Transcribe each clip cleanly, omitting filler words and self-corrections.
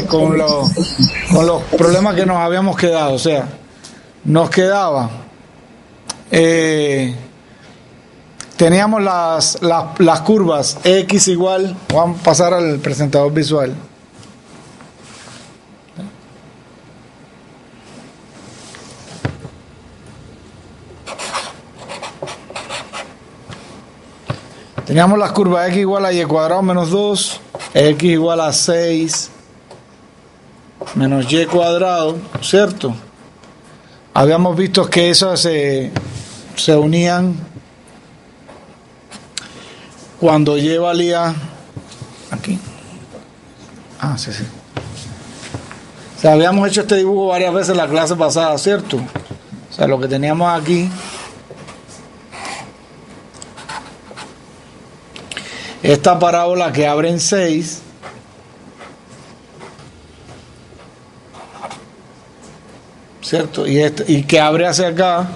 con los problemas que nos habíamos quedado. O sea, nos quedaba, teníamos las curvas X igual, vamos a pasar al presentador visual. Teníamos las curvas X igual a Y cuadrado menos 2, X igual a 6 menos Y cuadrado, ¿cierto? Habíamos visto que esas se unían cuando Y valía aquí. Sí. O sea, habíamos hecho este dibujo varias veces en la clase pasada, ¿cierto? O sea, lo que teníamos aquí, esta parábola que abre en 6, ¿cierto? Y que abre hacia acá,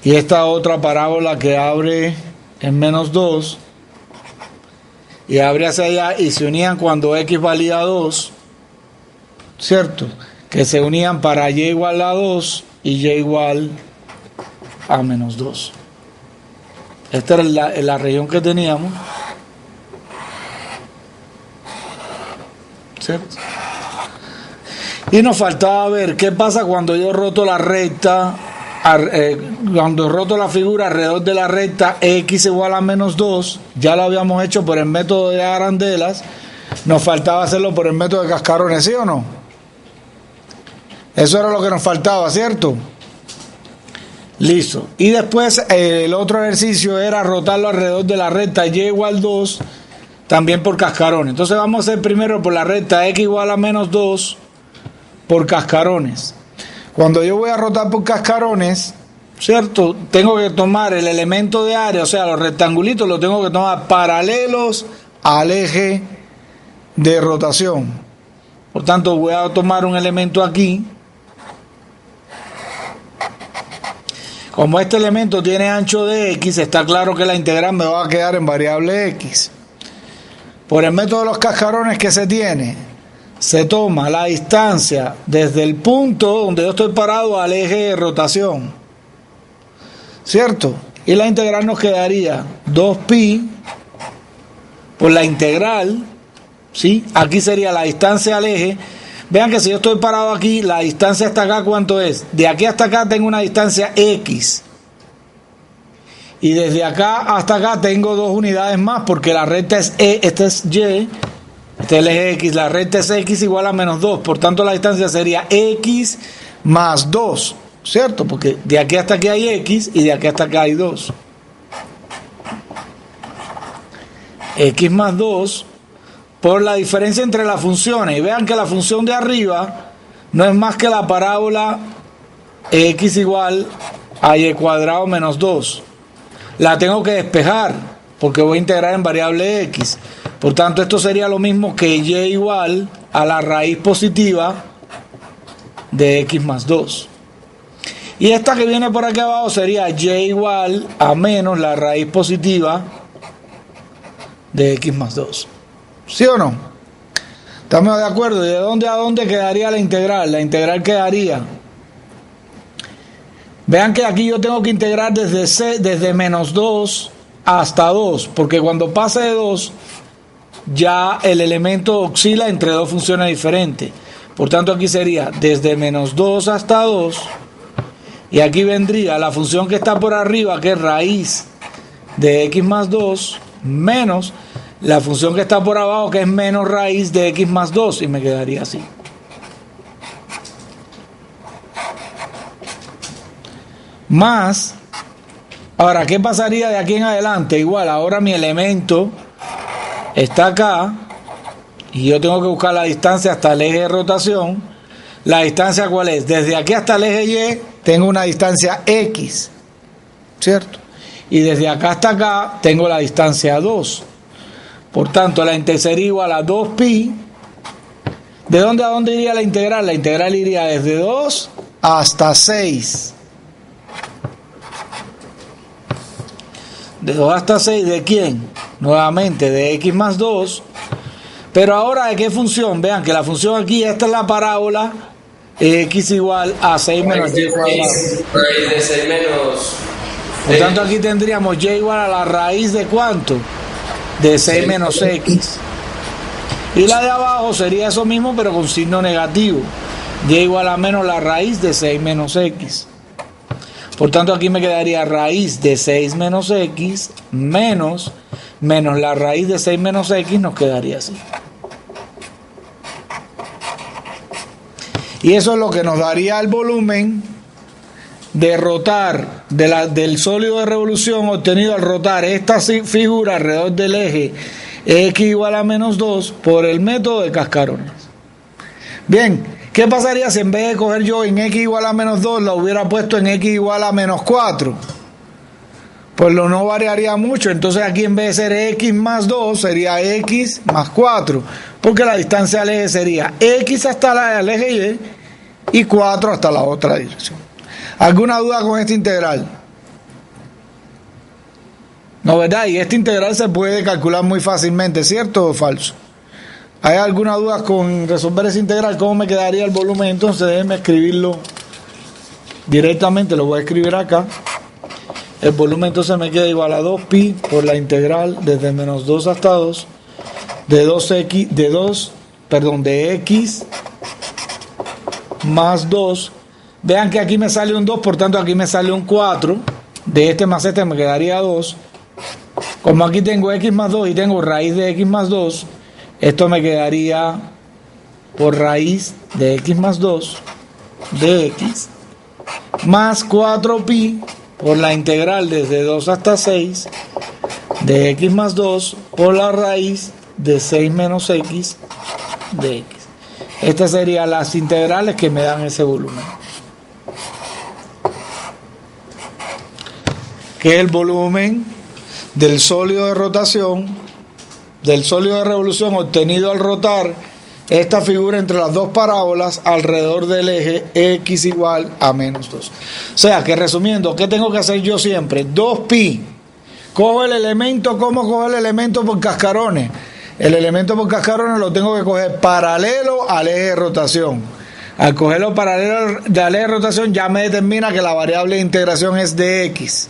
y esta otra parábola que abre en menos 2 y abre hacia allá, y se unían cuando X valía 2, ¿cierto? Que se unían para Y igual a 2 y Y igual a menos 2. Esta era la región que teníamos, ¿cierto? Y nos faltaba ver qué pasa cuando yo roto la recta, cuando roto la figura alrededor de la recta X igual a menos 2. Ya lo habíamos hecho por el método de arandelas, nos faltaba hacerlo por el método de cascarones, ¿sí o no? Eso era lo que nos faltaba, ¿cierto? Listo. Y después el otro ejercicio era rotarlo alrededor de la recta Y igual 2, también por cascarones. Entonces vamos a hacer primero por la recta X igual a menos 2 por cascarones. Cuando yo voy a rotar por cascarones, ¿cierto? Tengo que tomar el elemento de área, o sea, los rectangulitos los tengo que tomar paralelos al eje de rotación. Por tanto, voy a tomar un elemento aquí. Como este elemento tiene ancho de X, está claro que la integral me va a quedar en variable X. Por el método de los cascarones que se toma la distancia desde el punto donde yo estoy parado al eje de rotación, ¿cierto? Y la integral nos quedaría 2pi por la integral, ¿sí? Aquí sería la distancia al eje. Vean que si yo estoy parado aquí, la distancia hasta acá, ¿cuánto es? De aquí hasta acá tengo una distancia X. Y desde acá hasta acá tengo 2 unidades más, porque la recta es E, esta es Y, este es el eje X, la recta es X igual a menos 2, por tanto la distancia sería X más 2, ¿cierto? Porque de aquí hasta aquí hay X y de aquí hasta acá hay 2. X más 2 por la diferencia entre las funciones. Y vean que la función de arriba no es más que la parábola X igual a Y cuadrado menos 2. La tengo que despejar porque voy a integrar en variable X. Por tanto, esto sería lo mismo que Y igual a la raíz positiva de X más 2. Y esta que viene por aquí abajo sería Y igual a menos la raíz positiva de X más 2. ¿Sí o no? ¿Estamos de acuerdo? ¿Y de dónde a dónde quedaría la integral? La integral quedaría... Vean que aquí yo tengo que integrar desde menos 2 hasta 2, porque cuando pase de 2, ya el elemento oscila entre dos funciones diferentes. Por tanto, aquí sería desde menos 2 hasta 2, y aquí vendría la función que está por arriba, que es raíz de X más 2, menos la función que está por abajo, que es menos raíz de X más 2, y me quedaría así. Más, ahora, ¿qué pasaría de aquí en adelante? Igual, ahora mi elemento está acá y yo tengo que buscar la distancia hasta el eje de rotación. ¿La distancia cuál es? Desde aquí hasta el eje Y tengo una distancia X, ¿cierto? Y desde acá hasta acá tengo la distancia 2. Por tanto, la integral sería igual a 2pi. ¿De dónde a dónde iría la integral? La integral iría desde 2 hasta 6. De 2 hasta 6, ¿de quién? Nuevamente, de X más 2. Pero ahora, ¿de qué función? Vean que la función aquí, esta es la parábola, x igual a 6 menos y cuadrado. Raíz de 6 menos... Por tanto, aquí tendríamos y igual a la raíz de ¿cuánto? De 6 menos x. Y la de abajo sería eso mismo, pero con signo negativo. Y igual a menos la raíz de 6 menos x. Por tanto, aquí me quedaría raíz de 6 menos x menos la raíz de 6 menos x, nos quedaría así. Y eso es lo que nos daría el volumen de rotar del sólido de revolución obtenido al rotar esta figura alrededor del eje x igual a menos 2 por el método de cascarones. Bien, ¿qué pasaría si en vez de coger yo en x igual a menos 2 la hubiera puesto en x igual a menos 4? Pues lo no variaría mucho. Entonces aquí en vez de ser x más 2 sería x más 4, porque la distancia al eje sería x hasta el eje y 4 hasta la otra dirección. ¿Alguna duda con esta integral? No, ¿verdad? Y esta integral se puede calcular muy fácilmente, ¿cierto o falso? ¿Hay alguna duda con resolver esa integral? ¿Cómo me quedaría el volumen? Entonces déjenme escribirlo directamente, lo voy a escribir acá. El volumen entonces me queda igual a 2pi por la integral desde menos 2 hasta 2 de x más 2. Vean que aquí me sale un 2, por tanto aquí me sale un 4. De este más este me quedaría 2. Como aquí tengo x más 2 y tengo raíz de x más 2, esto me quedaría por raíz de x más 2 de x más 4pi por la integral desde 2 hasta 6 de x más 2 por la raíz de 6 menos x de x. Estas serían las integrales que me dan ese volumen, que es el volumen del sólido de rotación, del sólido de revolución obtenido al rotar esta figura entre las dos parábolas alrededor del eje x igual a menos 2. O sea que resumiendo, ¿qué tengo que hacer yo siempre? 2pi. Cojo el elemento, ¿cómo cojo el elemento por cascarones? El elemento por cascarones lo tengo que coger paralelo al eje de rotación. Al cogerlo paralelo al eje de rotación ya me determina que la variable de integración es de x.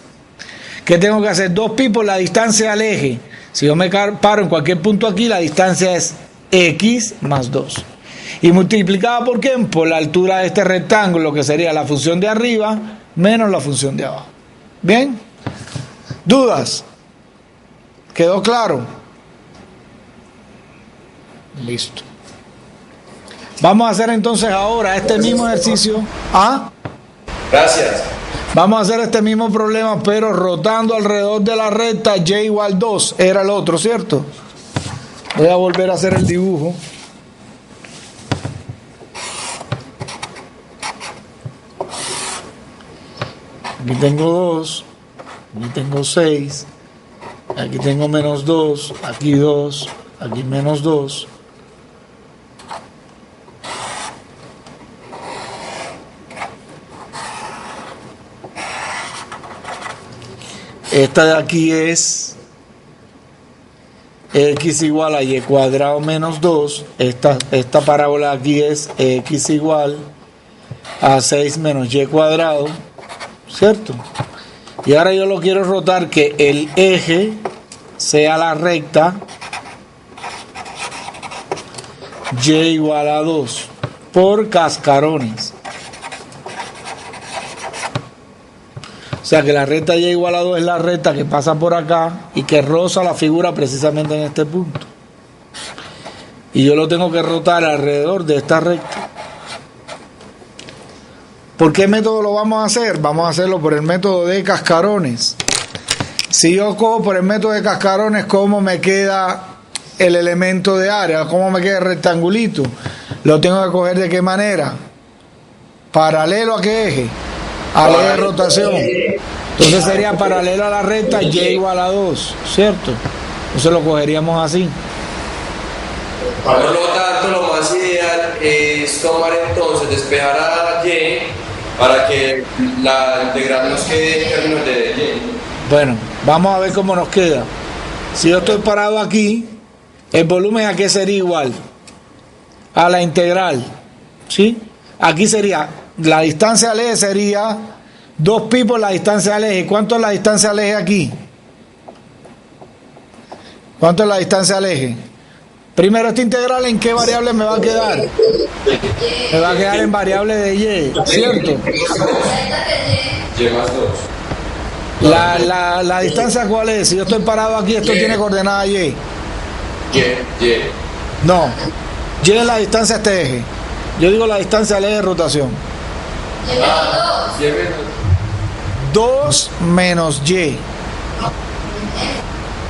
¿Qué tengo que hacer? 2pi por la distancia al eje. Si yo me paro en cualquier punto aquí, la distancia es x más 2. Y multiplicada por ¿qué? Por la altura de este rectángulo, que sería la función de arriba menos la función de abajo. ¿Bien? ¿Dudas? ¿Quedó claro? Listo. Vamos a hacer entonces ahora este mismo ejercicio. ¿Ah? Gracias. Vamos a hacer este mismo problema, pero rotando alrededor de la recta y igual 2. Era el otro, ¿cierto? Voy a volver a hacer el dibujo. Aquí tengo 2. Aquí tengo 6. Aquí tengo menos 2. Aquí 2. Aquí menos 2. Esta de aquí es x igual a y cuadrado menos 2. Esta parábola aquí es x igual a 6 menos y cuadrado, ¿cierto? Y ahora yo lo quiero rotar que el eje sea la recta y igual a 2 por cascarones. O sea que la recta y igual a 2 es la recta que pasa por acá y que roza la figura precisamente en este punto. Y yo lo tengo que rotar alrededor de esta recta. ¿Por qué método lo vamos a hacer? Vamos a hacerlo por el método de cascarones. Si yo cojo por el método de cascarones, ¿cómo me queda el elemento de área? ¿Cómo me queda el rectangulito? Lo tengo que coger ¿de qué manera? ¿Paralelo a qué eje? Al eje de rotación. Entonces sería paralelo a la recta y igual a 2, ¿cierto? Entonces lo cogeríamos así. Por lo tanto, lo más ideal es tomar entonces, despejar a y para que la integral nos quede en términos de y. Bueno, vamos a ver cómo nos queda. Si yo estoy parado aquí, ¿El volumen a qué sería igual? A la integral, ¿sí? Aquí sería, la distancia al eje sería 2pi por la distancia al eje. ¿Cuánto es la distancia al eje aquí? ¿Cuánto es la distancia al eje? Primero, esta integral, ¿en qué variable me va a quedar? Me va a quedar en variable de y, ¿cierto? Y más 2. La distancia, ¿cuál es? Si yo estoy parado aquí, esto tiene coordenada y. Y. No, y es la distancia a este eje. Yo digo la distancia al eje de rotación. 2 menos y.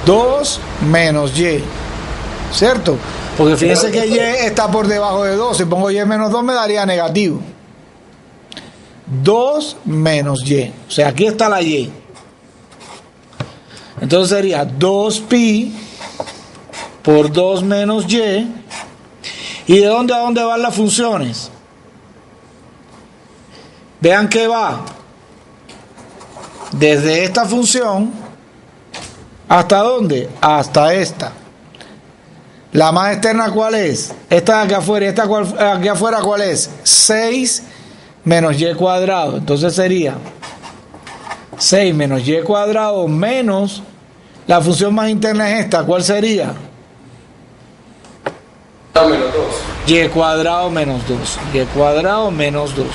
2 menos y. ¿Cierto? Porque fíjense que y está por debajo de 2. Si pongo y menos 2 me daría negativo. 2 menos y. O sea, aquí está la y. Entonces sería 2pi por 2 menos y. ¿Y de dónde a dónde van las funciones? Vean que va desde esta función ¿hasta dónde? Hasta esta. La más externa, ¿cuál es? Esta de aquí afuera. ¿Esta aquí afuera cuál es? 6 menos y cuadrado. Entonces sería 6 menos y cuadrado menos la función más interna es esta. ¿Cuál sería? Menos 2. Y cuadrado menos 2. Y cuadrado menos 2.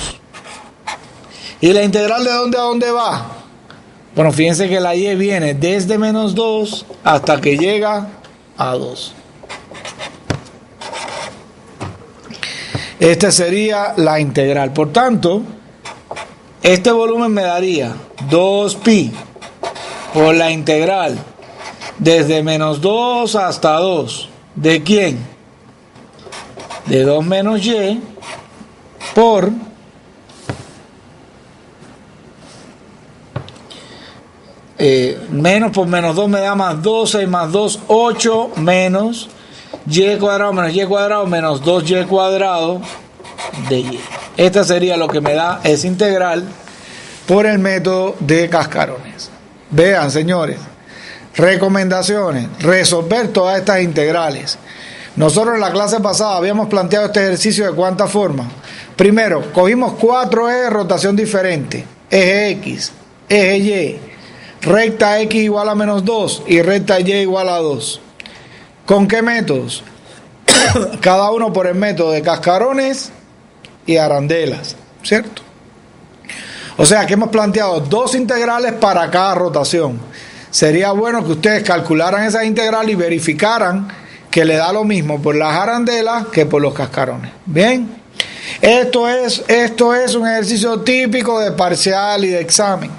¿Y la integral de dónde a dónde va? Bueno, fíjense que la y viene desde menos 2 hasta que llega a 2. Esta sería la integral. Por tanto, este volumen me daría 2pi por la integral desde menos 2 hasta 2. ¿De quién? De 2 menos y por menos por menos 2 me da más 12 más 2, 8 menos y cuadrado menos 2y cuadrado de y. Esta sería lo que me da esa integral por el método de cascarones. Vean, señores, recomendaciones: resolver todas estas integrales. Nosotros en la clase pasada habíamos planteado este ejercicio de cuántas formas. Primero, cogimos 4 ejes de rotación diferentes: eje X, eje Y, recta X igual a menos 2 y recta Y igual a 2. ¿Con qué métodos? Cada uno por el método de cascarones y arandelas, ¿cierto? O sea que hemos planteado 2 integrales para cada rotación. Sería bueno que ustedes calcularan esa integral y verificaran que le da lo mismo por las arandelas que por los cascarones. Bien, esto es un ejercicio típico de parcial y de examen.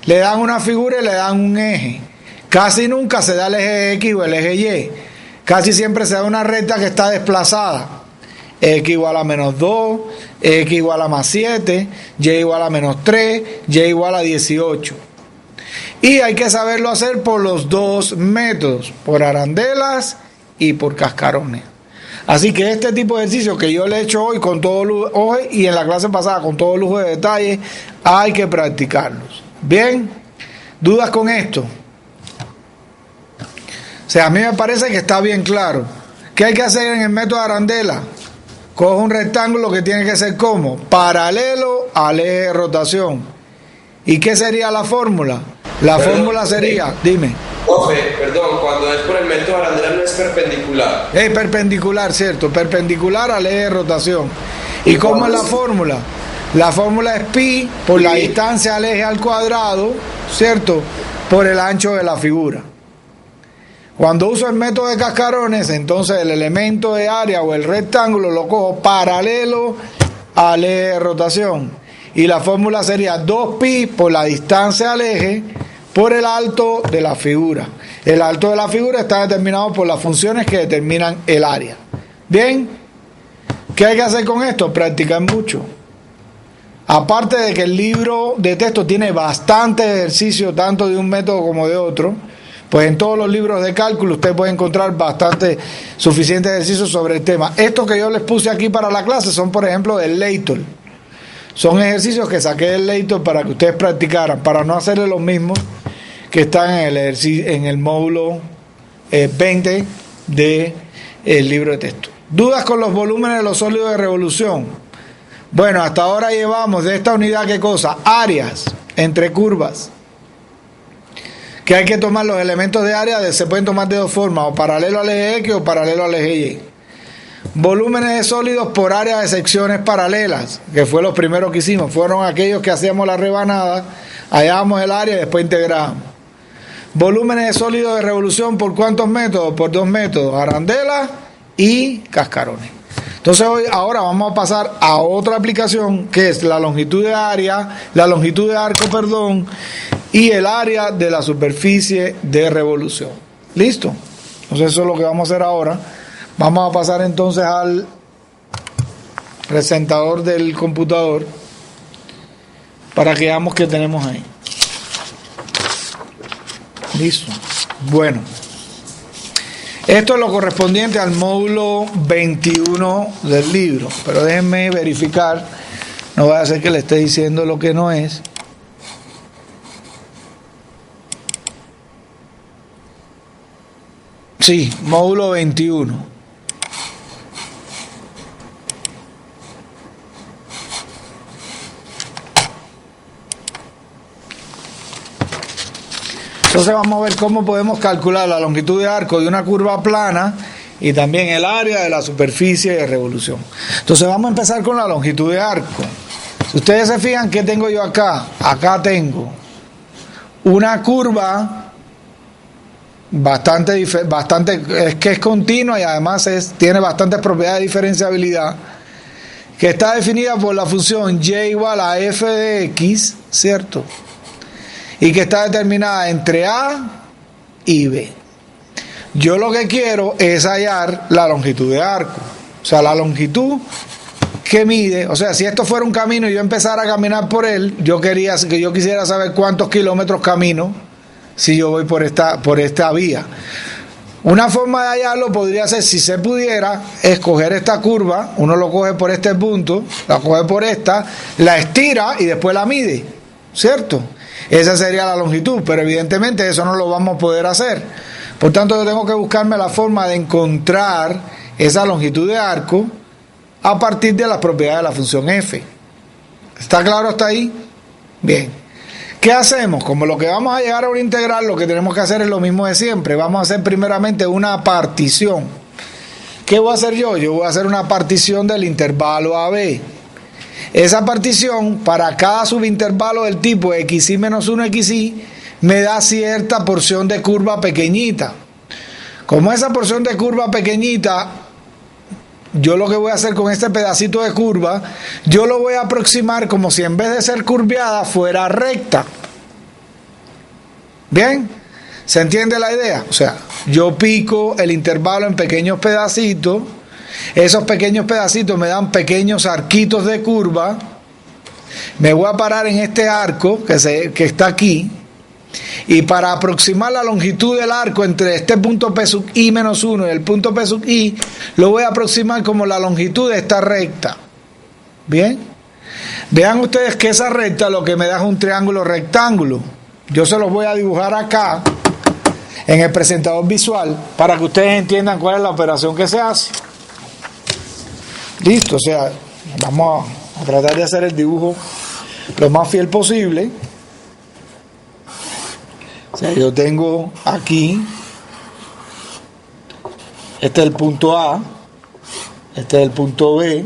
Le dan una figura y le dan un eje. Casi nunca se da el eje X o el eje Y. Casi siempre se da una recta que está desplazada. X igual a menos 2, X igual a más 7, Y igual a menos 3, Y igual a 18. Y hay que saberlo hacer por los 2 métodos, por arandelas y por cascarones. Así que este tipo de ejercicio que yo le he hecho hoy con todo lujo, hoy y en la clase pasada con todo lujo de detalle, hay que practicarlos. Bien, ¿dudas con esto? O sea, a mí me parece que está bien claro. ¿Qué hay que hacer en el método de arandela? Coge un rectángulo que tiene que ser como paralelo al eje de rotación. ¿Y qué sería la fórmula? La fórmula sería, dime. Perdón, cuando es por el método de arandela no es perpendicular. Es perpendicular, ¿cierto? Perpendicular al eje de rotación. ¿Y cómo es la fórmula? La fórmula es pi por la distancia al eje al cuadrado, ¿cierto? Por el ancho de la figura. Cuando uso el método de cascarones, entonces el elemento de área o el rectángulo lo cojo paralelo al eje de rotación. Y la fórmula sería 2pi por la distancia al eje por el alto de la figura. El alto de la figura está determinado por las funciones que determinan el área. Bien, ¿qué hay que hacer con esto? Practicar mucho. Aparte de que el libro de texto tiene bastante ejercicio, tanto de un método como de otro, pues en todos los libros de cálculo usted puede encontrar bastante suficiente ejercicio sobre el tema. Estos que yo les puse aquí para la clase son, por ejemplo, del Layton. Son ejercicios que saqué del Layton para que ustedes practicaran, para no hacerle los mismos que están en el módulo 20 del libro de texto. ¿Dudas con los volúmenes de los sólidos de revolución? Bueno, hasta ahora llevamos de esta unidad, ¿qué cosa? Áreas entre curvas. Que hay que tomar los elementos de área, se pueden tomar de dos formas, o paralelo al eje X o paralelo al eje Y. Volúmenes de sólidos por área de secciones paralelas, que fue los primeros que hicimos, fueron aquellos que hacíamos la rebanada, hallábamos el área y después integrábamos. Volúmenes de sólidos de revolución, ¿por cuántos métodos? Por dos métodos, arandelas y cascarones. Entonces ahora vamos a pasar a otra aplicación, que es la longitud de área, la longitud de arco, y el área de la superficie de revolución. ¿Listo? Entonces eso es lo que vamos a hacer ahora. Vamos a pasar entonces al presentador del computador para que veamos qué tenemos ahí. Listo. Bueno, esto es lo correspondiente al módulo 21 del libro, pero déjenme verificar, no vaya a ser que le esté diciendo lo que no es. Sí, módulo 21. Entonces vamos a ver cómo podemos calcular la longitud de arco de una curva plana y también el área de la superficie de revolución. Entonces vamos a empezar con la longitud de arco. Si ustedes se fijan, ¿qué tengo yo acá? Acá tengo una curva bastante es que es continua y además tiene bastantes propiedades de diferenciabilidad, que está definida por la función y igual a f de x, ¿cierto? Y que está determinada entre a y b. Yo lo que quiero es hallar la longitud de arco, o sea, la longitud que mide, o sea, si esto fuera un camino y yo empezara a caminar por él, yo quisiera saber cuántos kilómetros camino si yo voy por esta vía. Una forma de hallarlo podría ser, si se pudiera, escoger esta curva, uno lo coge por este punto, la coge por esta, la estira y después la mide, ¿cierto? Esa sería la longitud, pero evidentemente eso no lo vamos a poder hacer. Por tanto, yo tengo que buscarme la forma de encontrar esa longitud de arco a partir de las propiedades de la función f. ¿Está claro hasta ahí? Bien. ¿Qué hacemos? Como lo que vamos a llegar a una integral, lo que tenemos que hacer es lo mismo de siempre. Vamos a hacer primeramente una partición. ¿Qué voy a hacer yo? Yo voy a hacer una partición del intervalo AB. Esa partición, para cada subintervalo del tipo xy menos 1 xy, me da cierta porción de curva pequeñita. Como esa porción de curva pequeñita, yo lo que voy a hacer con este pedacito de curva, yo lo voy a aproximar como si en vez de ser curveada fuera recta. ¿Bien? ¿Se entiende la idea? O sea, yo pico el intervalo en pequeños pedacitos, esos pequeños pedacitos me dan pequeños arquitos de curva, me voy a parar en este arco que está aquí, y para aproximar la longitud del arco entre este punto P sub i menos 1 y el punto P sub i, lo voy a aproximar como la longitud de esta recta. ¿Bien? Vean ustedes que esa recta lo que me da es un triángulo rectángulo. Yo se los voy a dibujar acá en el presentador visual para que ustedes entiendan cuál es la operación que se hace. Listo, o sea, vamos a tratar de hacer el dibujo lo más fiel posible. O sea, yo tengo aquí, este es el punto A, este es el punto B,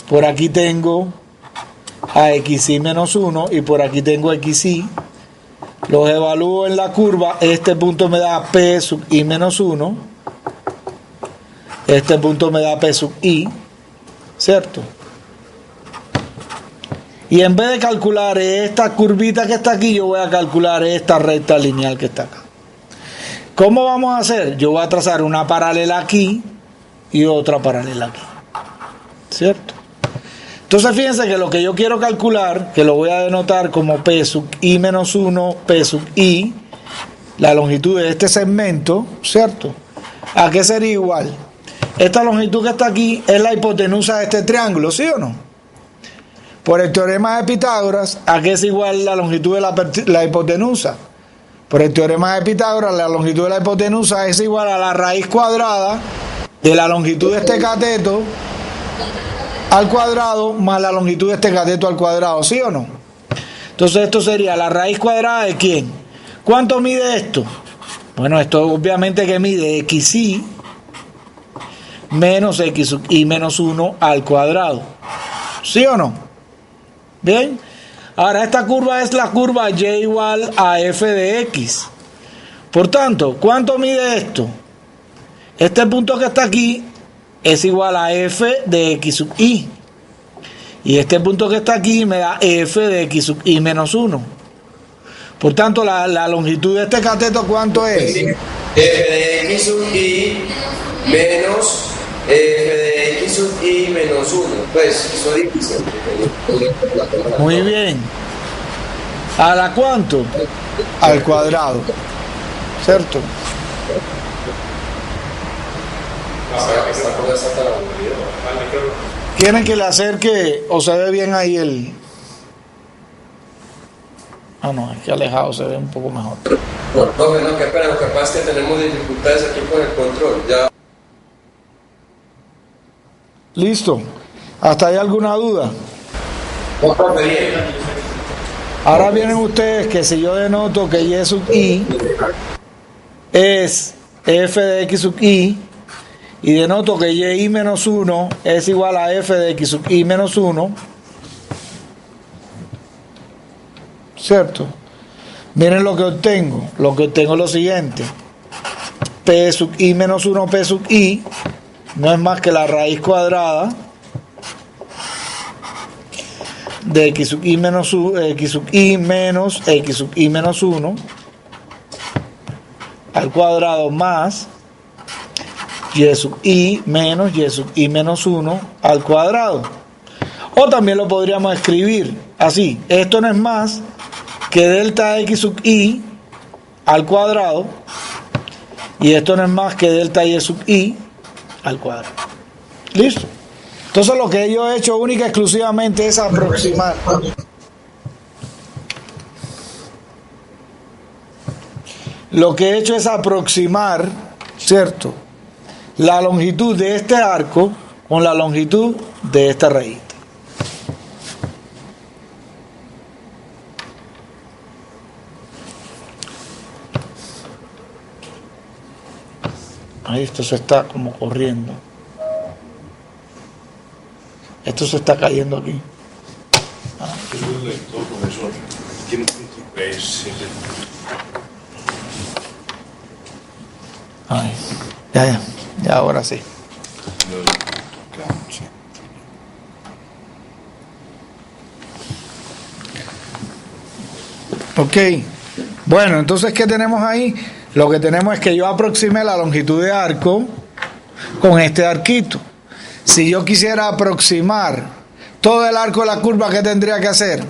por aquí tengo a xy menos 1 y por aquí tengo xy, los evalúo en la curva, este punto me da P sub i menos 1, este punto me da P sub i, ¿cierto? Y en vez de calcular esta curvita que está aquí, yo voy a calcular esta recta lineal que está acá. ¿Cómo vamos a hacer? Yo voy a trazar una paralela aquí y otra paralela aquí, ¿cierto? Entonces fíjense que lo que yo quiero calcular, que lo voy a denotar como P sub i menos 1, P sub i, la longitud de este segmento, ¿cierto? ¿A qué sería igual? Esta longitud que está aquí es la hipotenusa de este triángulo, ¿sí o no? Por el teorema de Pitágoras, ¿a qué es igual la longitud de la hipotenusa? Por el teorema de Pitágoras, la longitud de la hipotenusa es igual a la raíz cuadrada de la longitud de este cateto al cuadrado más la longitud de este cateto al cuadrado, ¿sí o no? Entonces esto sería la raíz cuadrada de ¿quién? ¿Cuánto mide esto? Bueno, esto obviamente que mide xy menos x sub i menos 1 al cuadrado, ¿sí o no? Bien. Ahora esta curva es la curva y igual a f de x. Por tanto, ¿cuánto mide esto? Este punto que está aquí es igual a f de x sub i. Y este punto que está aquí me da f de x sub i menos 1. Por tanto, la longitud de este cateto, ¿cuánto es? F de x sub i menos f de x sub i menos 1. Pues eso es difícil. Muy bien. ¿A la cuánto? Al cuadrado. ¿Cierto? ¿Quieren que le acerque o se ve bien ahí el...? Ah, no, es que alejado se ve un poco mejor. No, que espera, lo que pasa es que tenemos dificultades aquí con el control. Ya. Listo. ¿Hasta ahí alguna duda? No, profe, bien. Ahora vienen ustedes que si yo denoto que y sub i es f de x sub i y denoto que y menos 1 es igual a f de x sub i menos 1, ¿cierto? Miren lo que obtengo. Lo que obtengo es lo siguiente. P sub i menos 1 P sub i no es más que la raíz cuadrada de x sub i menos x sub i menos x sub i menos 1 al cuadrado más y sub i menos y sub i menos 1 al cuadrado. O también lo podríamos escribir así. Esto no es más que delta x sub i al cuadrado y esto no es más que delta y sub i al cuadrado. ¿Listo? Entonces lo que yo he hecho única y exclusivamente es aproximar. Lo que he hecho es aproximar, ¿cierto?, la longitud de este arco con la longitud de esta rayita. Ahí esto se está como corriendo. Esto se está cayendo aquí. Es un lector, profesor. Tiene un GPS. Ay, ya, ahora sí. Ok, bueno, entonces ¿qué tenemos ahí? Lo que tenemos es que yo aproximé la longitud de arco con este arquito. Si yo quisiera aproximar todo el arco de la curva, ¿qué tendría que hacer?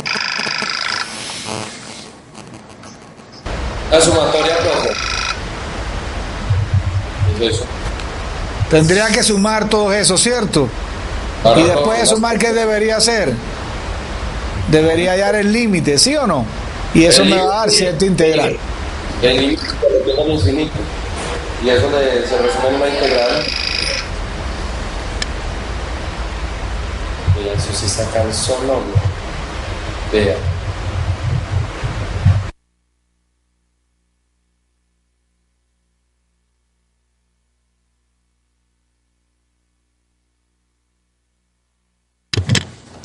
La sumatoria, profe. Es eso. Tendría que sumar todo eso, ¿cierto? Ahora, Y después de profe, sumar, ¿qué debería hacer? Debería hallar el límite, ¿sí o no? Y eso me va a dar cierta integral. el límite es al infinito. Y eso se resume en una integral. Mira, eso sí está cansón, ¿no? Vea.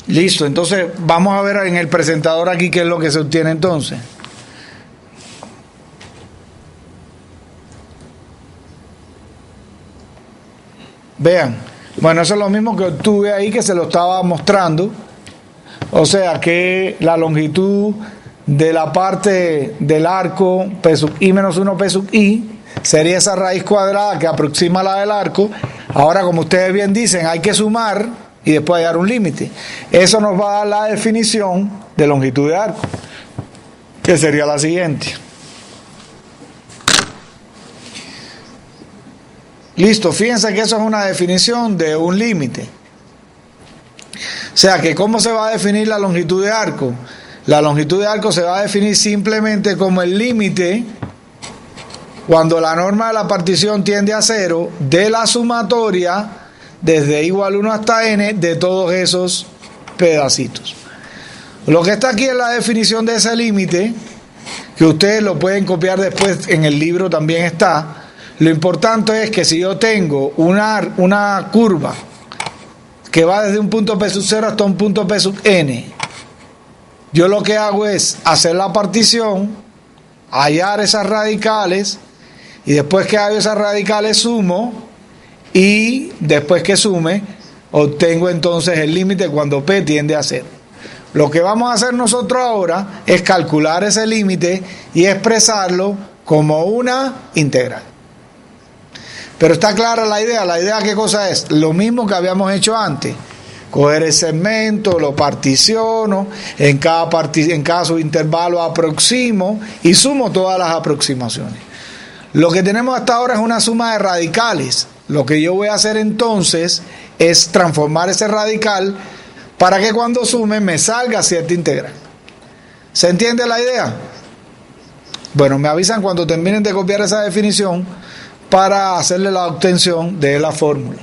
Listo, entonces vamos a ver en el presentador aquí qué es lo que se obtiene entonces. Vean, bueno, eso es lo mismo que obtuve ahí, que se lo estaba mostrando. O sea que la longitud de la parte del arco P sub i menos 1 P sub i sería esa raíz cuadrada que aproxima la del arco. Ahora, como ustedes bien dicen, hay que sumar y después hallar un límite. Eso nos va a dar la definición de longitud de arco, que sería la siguiente. Listo, fíjense que eso es una definición de un límite. O sea que ¿cómo se va a definir la longitud de arco? La longitud de arco se va a definir simplemente como el límite cuando la norma de la partición tiende a 0, de la sumatoria desde igual 1 hasta n de todos esos pedacitos. Lo que está aquí es la definición de ese límite, que ustedes lo pueden copiar después, en el libro también está. Lo importante es que si yo tengo una curva que va desde un punto P sub 0 hasta un punto P sub n, yo lo que hago es hacer la partición, hallar esas radicales, y después que hallo esas radicales sumo, y después que sume obtengo entonces el límite cuando P tiende a 0. Lo que vamos a hacer nosotros ahora es calcular ese límite y expresarlo como una integral. Pero está clara la idea. ¿La idea qué cosa es? Lo mismo que habíamos hecho antes. Coger el segmento, lo particiono, en cada subintervalo aproximo y sumo todas las aproximaciones. Lo que tenemos hasta ahora es una suma de radicales. Lo que yo voy a hacer entonces es transformar ese radical para que cuando sume me salga cierta integral. ¿Se entiende la idea? Bueno, me avisan cuando terminen de copiar esa definición para hacerle la obtención de la fórmula.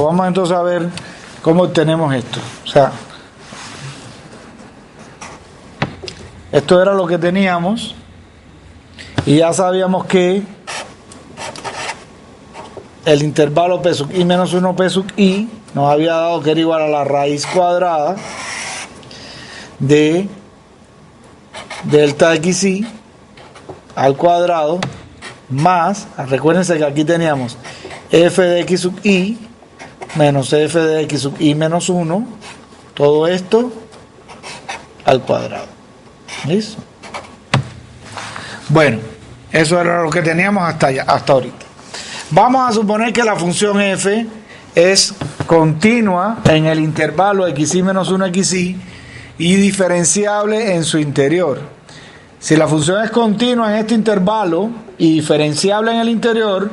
Vamos entonces a ver cómo obtenemos esto. O sea, esto era lo que teníamos y ya sabíamos que el intervalo P sub i menos 1 P sub i nos había dado que era igual a la raíz cuadrada de delta xi al cuadrado más, recuérdense que aquí teníamos f de x sub i menos f de x sub i menos 1, todo esto al cuadrado. ¿Listo? Bueno, eso era lo que teníamos hasta ahorita. Vamos a suponer que la función f es continua en el intervalo xi menos 1 xi y diferenciable en su interior. Si la función es continua en este intervalo y diferenciable en el interior,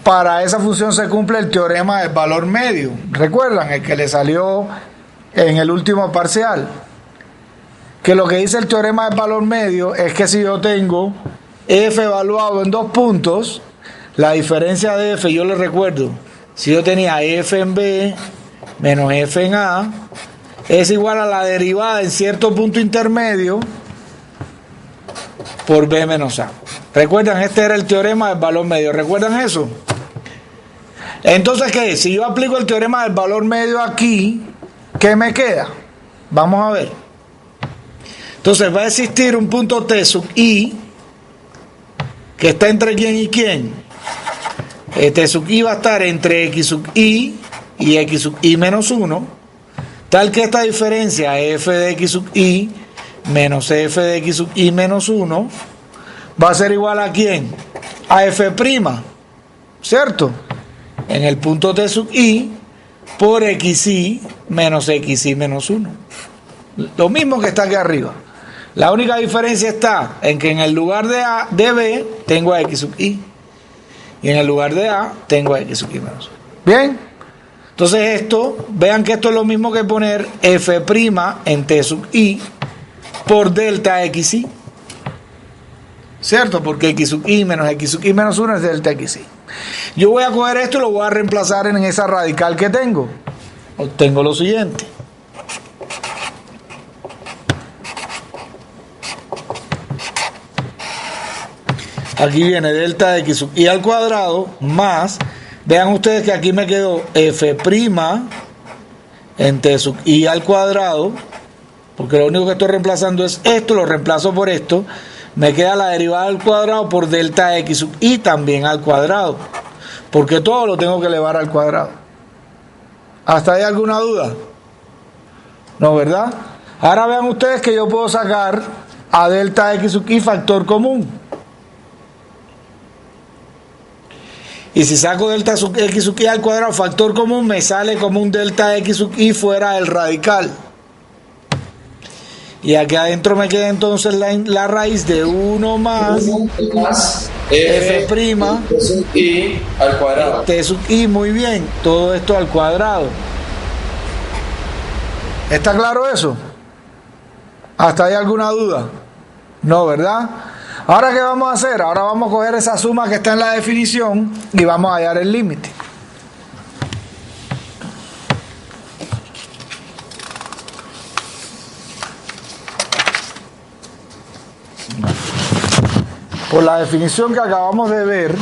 para esa función se cumple el teorema del valor medio. ¿Recuerdan? El que le salió en el último parcial. Que lo que dice el teorema del valor medio es que si yo tengo f evaluado en 2 puntos, la diferencia de f, yo les recuerdo, si yo tenía f en b menos f en a, es igual a la derivada en cierto punto intermedio por b menos a. ¿Recuerdan? Este era el teorema del valor medio. ¿Recuerdan eso? Entonces, ¿qué es? Si yo aplico el teorema del valor medio aquí, ¿qué me queda? Vamos a ver. Entonces va a existir un punto T sub i que está entre quién y quién. T sub i va a estar entre x sub i y x sub i menos 1, tal que esta diferencia f de x sub i menos f de x sub i menos 1 va a ser igual a quién? A f', ¿cierto? En el punto T sub i por xi menos xi menos 1. Lo mismo que está aquí arriba. La única diferencia está en que en el lugar de B tengo a x sub i. Y en el lugar de A tengo a x sub i menos 1. Bien. Entonces esto, vean que esto es lo mismo que poner f' en t sub i por delta xi. ¿Cierto? Porque x sub i menos 1 es delta xi. Yo voy a coger esto y lo voy a reemplazar en esa radical que tengo. Obtengo lo siguiente. Aquí viene delta de x sub i al cuadrado más, vean ustedes que aquí me quedó f' en t sub i al cuadrado, porque lo único que estoy reemplazando es esto, lo reemplazo por esto, me queda la derivada al cuadrado por delta de x sub i también al cuadrado, porque todo lo tengo que elevar al cuadrado. ¿Hasta ahí alguna duda? No, ¿verdad? Ahora vean ustedes que yo puedo sacar a delta de x sub i factor común. Y si saco delta x sub i al cuadrado factor común, me sale como un delta x sub i fuera del radical. Y aquí adentro me queda entonces la raíz de 1 más f' i al cuadrado. T sub i, muy bien. Todo esto al cuadrado. ¿Está claro eso? ¿Hasta ahí alguna duda? No, ¿verdad? Ahora, ¿qué vamos a hacer? Ahora vamos a coger esa suma que está en la definición y vamos a hallar el límite. Por la definición que acabamos de ver,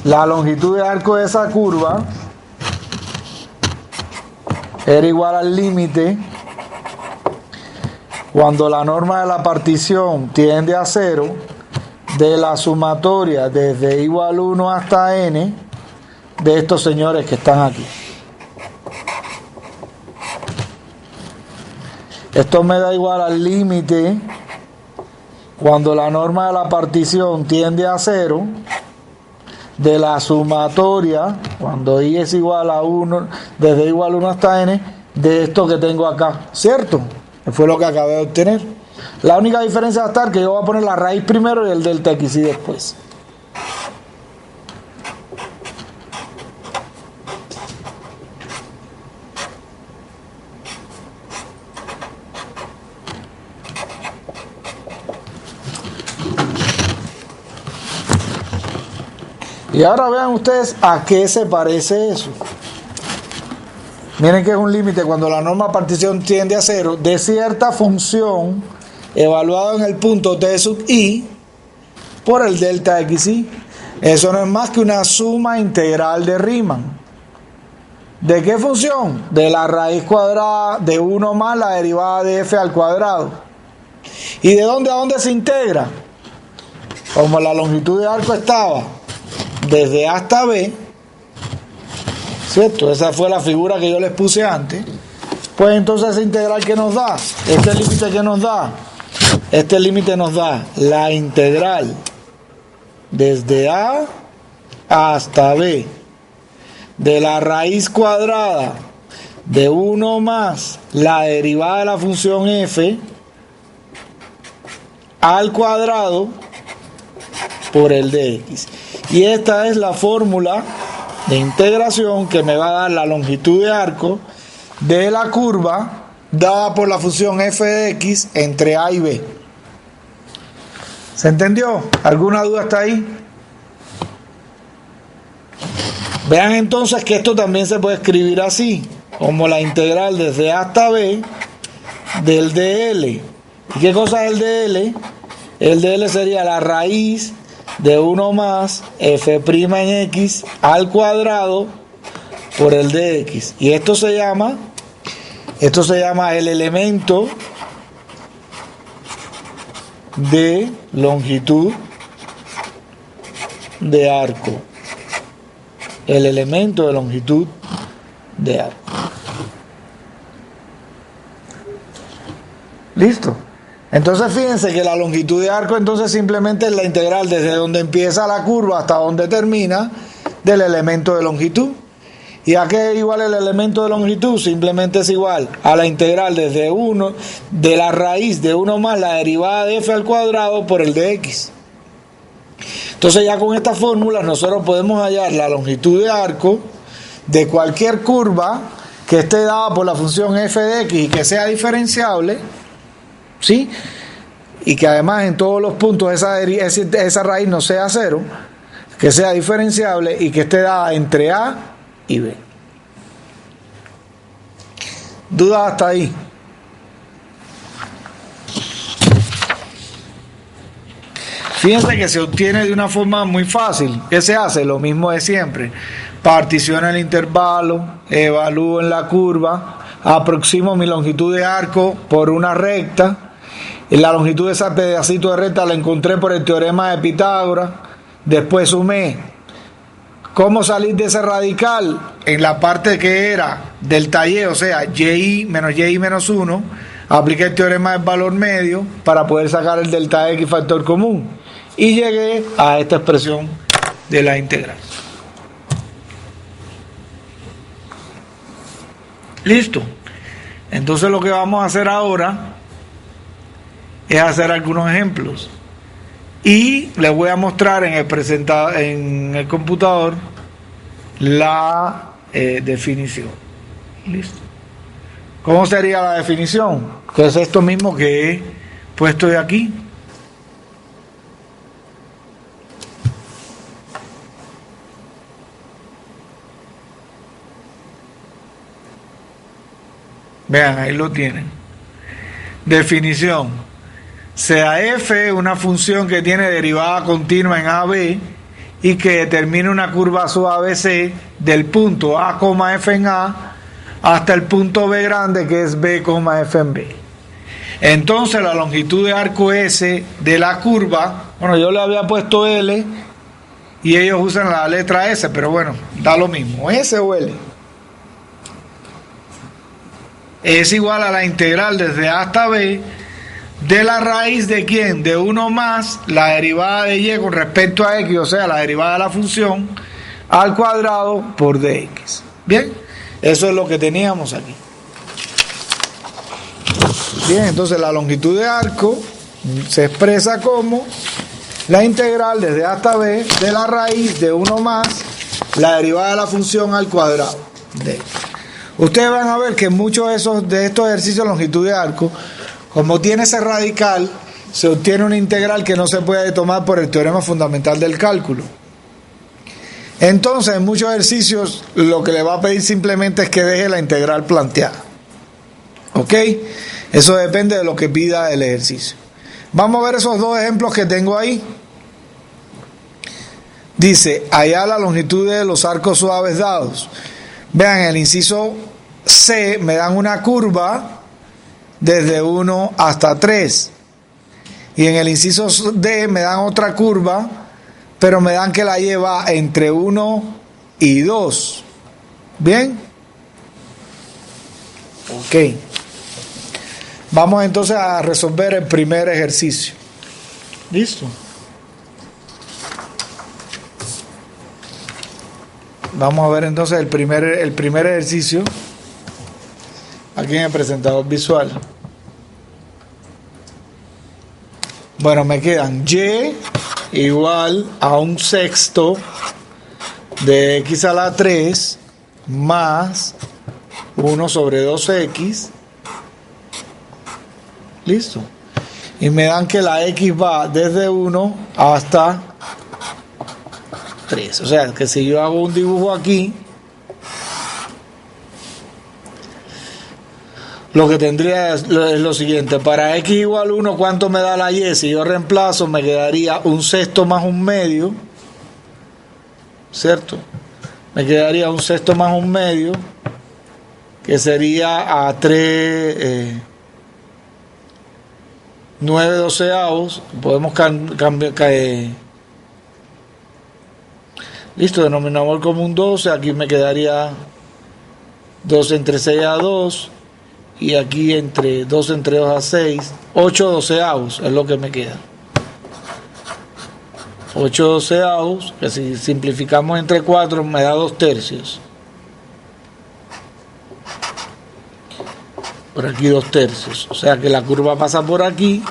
la longitud de arco de esa curva era igual al límite cuando la norma de la partición tiende a 0 de la sumatoria desde igual 1 hasta n de estos señores que están aquí. Esto me da igual al límite cuando la norma de la partición tiende a 0 de la sumatoria, cuando i es igual a 1, desde igual 1 hasta n, de esto que tengo acá, ¿cierto? Que fue lo que acabé de obtener. La única diferencia va a estar que yo voy a poner la raíz primero y el delta xi después. Y ahora vean ustedes a qué se parece eso. Miren que es un límite cuando la norma de partición tiende a 0 de cierta función evaluada en el punto t sub i por el delta xi. Eso no es más que una suma integral de Riemann. ¿De qué función? De la raíz cuadrada de 1 más la derivada de f al cuadrado. ¿Y de dónde a dónde se integra? Como la longitud de arco estaba desde A hasta B, ¿cierto? Esa fue la figura que yo les puse antes. Pues entonces esa integral que nos da, este límite que nos da, este límite nos da la integral desde A hasta B de la raíz cuadrada de 1 más la derivada de la función f al cuadrado por el dx. Y esta es la fórmula de integración que me va a dar la longitud de arco de la curva dada por la función f de x entre a y b. ¿Se entendió? ¿Alguna duda hasta ahí? Vean entonces que esto también se puede escribir así, como la integral desde a hasta b del dl. ¿Y qué cosa es el dl? El dl sería la raíz de 1 más f' en x al cuadrado por el dx. Y esto se llama el elemento de longitud de arco. El elemento de longitud de arco. ¿Listo? Entonces fíjense que la longitud de arco entonces simplemente es la integral desde donde empieza la curva hasta donde termina del elemento de longitud. ¿Y a qué es igual el elemento de longitud? Simplemente es igual a la integral desde 1 de la raíz de 1 más la derivada de f al cuadrado por el de x. Entonces ya con esta fórmula nosotros podemos hallar la longitud de arco de cualquier curva que esté dada por la función f de x y que sea diferenciable, ¿sí? Y que además en todos los puntos esa raíz no sea 0, que sea diferenciable y que esté dada entre a y b. ¿Dudas hasta ahí? Fíjense que se obtiene de una forma muy fácil. ¿Qué se hace? Lo mismo de siempre. Particiono el intervalo, evalúo en la curva, aproximo mi longitud de arco por una recta. Y la longitud de ese pedacito de recta la encontré por el teorema de Pitágoras. Después sumé. ¿Cómo salir de ese radical? En la parte que era delta y, o sea, y menos 1, apliqué el teorema del valor medio para poder sacar el delta x factor común. Y llegué a esta expresión de la integral. Listo. Entonces lo que vamos a hacer ahora es hacer algunos ejemplos. Y les voy a mostrar en el computador la definición. Listo. ¿Cómo sería la definición? Pues esto mismo que he puesto de aquí. Vean, ahí lo tienen. Definición. Sea f una función que tiene derivada continua en AB y que determina una curva sub ABC del punto A, f en A hasta el punto B grande que es B, f en B. Entonces la longitud de arco S de la curva, bueno, yo le había puesto L y ellos usan la letra S, pero bueno, da lo mismo, S o L. Es igual a la integral desde A hasta B de la raíz de ¿quién? De 1 más la derivada de y con respecto a x, o sea, la derivada de la función al cuadrado por dx. Bien, eso es lo que teníamos aquí. Bien, entonces la longitud de arco se expresa como la integral desde A hasta B de la raíz de 1 más la derivada de la función al cuadrado de x. Ustedes van a ver que muchos de estos ejercicios de longitud de arco, como tiene ese radical, se obtiene una integral que no se puede tomar por el teorema fundamental del cálculo. Entonces, en muchos ejercicios, lo que le va a pedir simplemente es que deje la integral planteada. ¿Ok? Eso depende de lo que pida el ejercicio. Vamos a ver esos dos ejemplos que tengo ahí. Dice, hallar la longitud de los arcos suaves dados. Vean, en el inciso C me dan una curva desde 1 hasta 3. Y en el inciso D me dan otra curva, pero me dan que la lleva entre 1 y 2. ¿Bien? Ok. Vamos entonces a resolver el primer ejercicio. ¿Listo? Vamos a ver entonces el primer ejercicio aquí en el presentador visual. Bueno, me quedan y igual a 1/6 de x a la 3 más 1 sobre 2x. Listo. Y me dan que la x va desde 1 hasta 3. O sea, que si yo hago un dibujo aquí, lo que tendría es lo siguiente. Para x igual 1, ¿cuánto me da la y? Si yo reemplazo, me quedaría 1/6 más 1/2. ¿Cierto? Me quedaría 1/6 más 1/2, que sería a 3... 9/12. Podemos cambiar... Listo, denominador común 12. Aquí me quedaría 2 entre 6 a 2. Y aquí 2 entre 2 a 6. 8/12 es lo que me queda. 8/12, que si simplificamos entre 4 me da 2/3. Por aquí 2/3. O sea que la curva pasa por aquí.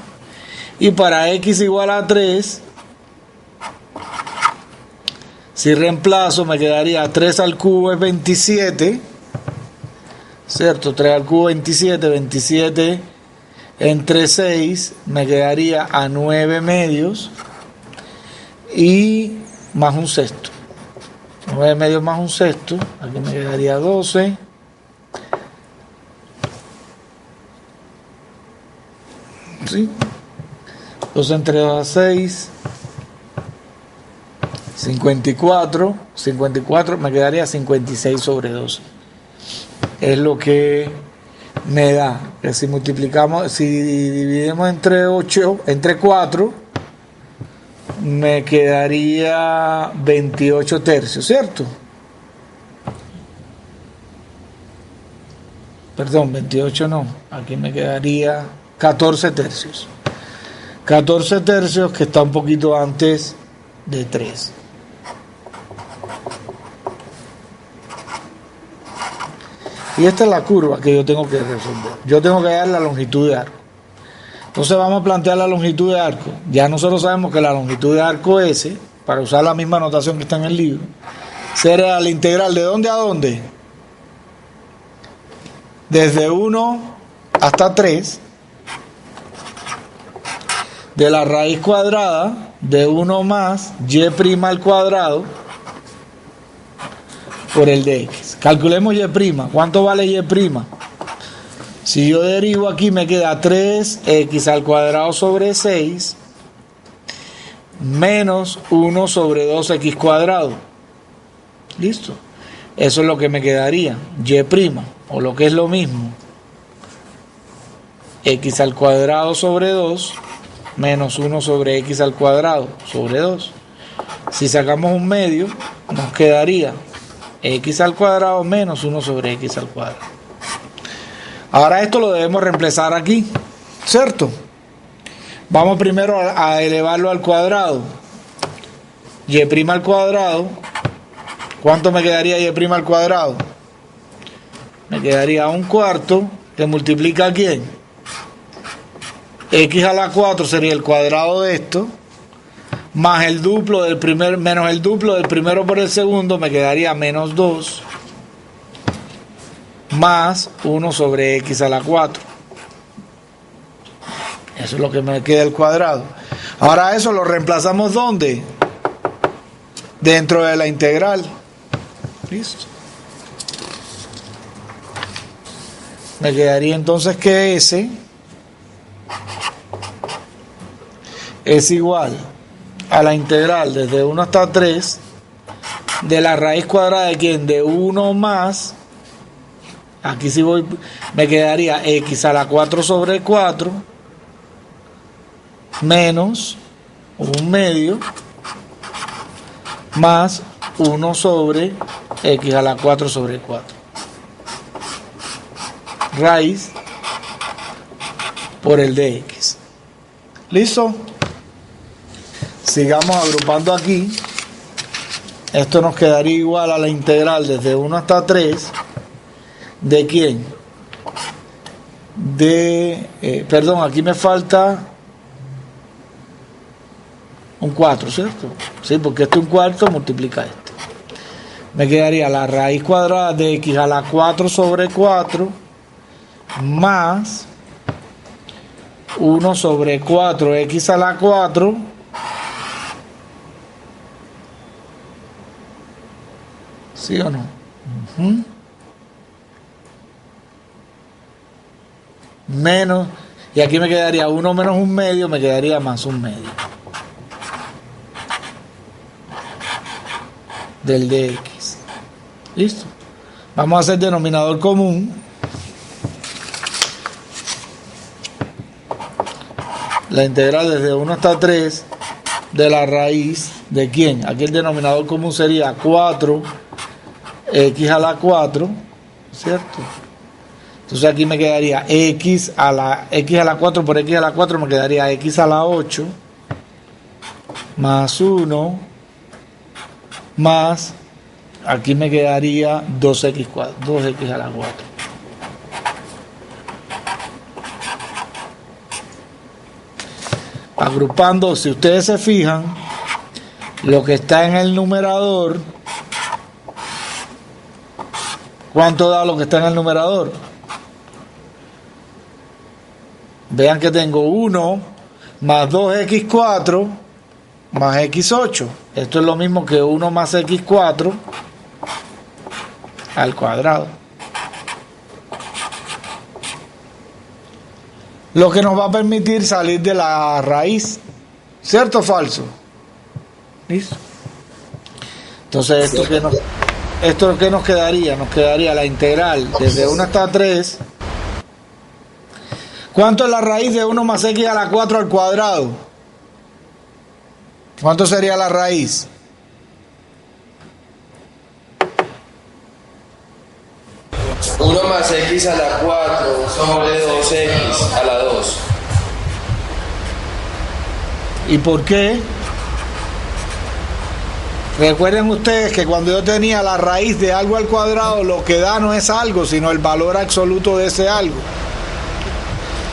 Y para x igual a 3, si reemplazo me quedaría 3 al cubo es 27. ¿Cierto? 3 al cubo 27. 27 entre 6 me quedaría a 9 medios. Y más un sexto. 9 medios más un sexto. Aquí me quedaría 12. ¿Sí? 12 entre 2 a 6. 54. 54 me quedaría 56 sobre 12. Es lo que me da. Que si multiplicamos, si dividimos entre 8, entre 4, me quedaría 28 tercios, ¿cierto? Perdón, 28 no. Aquí me quedaría 14 tercios. 14 tercios, que está un poquito antes de 3. Y esta es la curva que yo tengo que resolver. Yo tengo que hallar la longitud de arco. Entonces vamos a plantear la longitud de arco. Ya nosotros sabemos que la longitud de arco S, para usar la misma notación que está en el libro, será la integral de dónde a dónde. Desde 1 hasta 3. De la raíz cuadrada de 1 más y' al cuadrado por el de x. Calculemos y'. ¿Cuánto vale y'? Si yo derivo aquí me queda 3x al cuadrado sobre 6 menos 1 sobre 2x cuadrado. ¿Listo? Eso es lo que me quedaría. Y', o lo que es lo mismo, x al cuadrado sobre 2 menos 1 sobre x al cuadrado sobre 2. Si sacamos un medio, nos quedaría x al cuadrado menos 1 sobre x al cuadrado. Ahora esto lo debemos reemplazar aquí, ¿cierto? Vamos primero a elevarlo al cuadrado. Y' al cuadrado. ¿Cuánto me quedaría y' al cuadrado? Me quedaría 1/4 que multiplica a ¿quién? X a la 4 sería el cuadrado de esto, más el duplo del primer, menos el duplo del primero por el segundo, me quedaría menos 2, más 1 sobre x a la 4. Eso es lo que me queda el cuadrado. Ahora eso lo reemplazamos ¿dónde? Dentro de la integral. Listo. Me quedaría entonces que S es igual a la integral desde 1 hasta 3 de la raíz cuadrada de ¿quién? De 1 más, aquí si voy, me quedaría x a la 4 sobre 4 menos 1 medio más 1 sobre x a la 4 sobre 4. Raíz por el de x. ¿Listo? Sigamos agrupando aquí. Esto nos quedaría igual a la integral desde 1 hasta 3 de ¿quién? De, perdón, aquí me falta un 4, ¿cierto? Sí, porque este 1/4 multiplica este. Me quedaría la raíz cuadrada de x a la 4 sobre 4 más 1 sobre 4x a la 4 ¿sí o no? Menos, y aquí me quedaría 1 menos 1 medio, me quedaría más 1 medio del de x. ¿Listo? Vamos a hacer denominador común. La integral desde 1 hasta 3 de la raíz de ¿quién? Aquí el denominador común sería 4x a la 4, ¿cierto? Entonces aquí me quedaría x a la 4 por x a la 4 me quedaría x a la 8 más 1 más, aquí me quedaría 2x a la 4. agrupando, si ustedes se fijan, lo que está en el numerador, ¿cuánto da lo que está en el numerador? Vean que tengo 1 más 2x4 más x8. Esto es lo mismo que 1 más x4 al cuadrado. Lo que nos va a permitir salir de la raíz. ¿Cierto o falso? ¿Listo? Entonces, ¿esto qué nos quedaría? Nos quedaría la integral desde 1 hasta 3. ¿Cuánto es la raíz de 1 más x a la 4 al cuadrado? ¿Cuánto sería la raíz? Uno más x a la 4 sobre 2x a la 2. ¿Y por qué? Recuerden ustedes que cuando yo tenía la raíz de algo al cuadrado, lo que da no es algo, sino el valor absoluto de ese algo.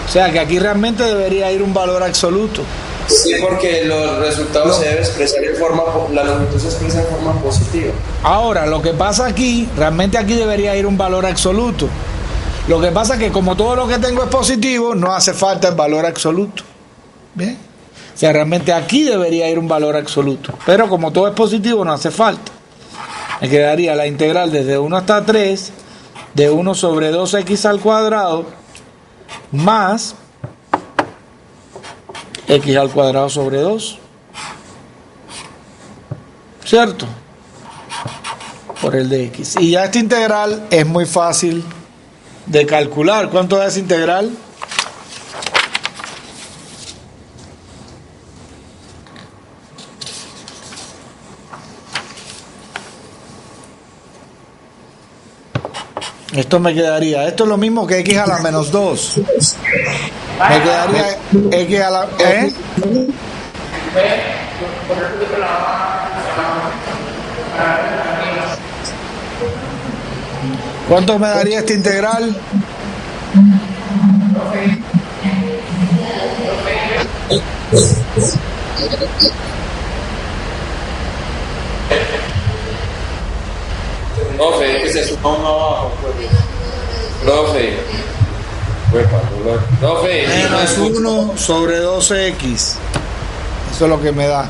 O sea que aquí realmente debería ir un valor absoluto. Sí, porque los resultados se deben expresar en forma, la longitud se expresa en forma positiva. Ahora, lo que pasa aquí, realmente aquí debería ir un valor absoluto. Lo que pasa es que como todo lo que tengo es positivo, no hace falta el valor absoluto. ¿Bien? O sea, realmente aquí debería ir un valor absoluto. Pero como todo es positivo, no hace falta. Me quedaría la integral desde 1 hasta 3 de 1 sobre 2x al cuadrado más x al cuadrado sobre 2. ¿Cierto? Por el de x. Y ya esta integral es muy fácil de calcular. ¿Cuánto es esa integral? Esto me quedaría, esto es lo mismo que x a la menos 2. Me quedaría x a la... ¿eh? ¿Cuánto me daría esta integral? Profe, ¿qué es eso? Profe. Profe. Menos 1 sobre 2x. Eso es lo que me da.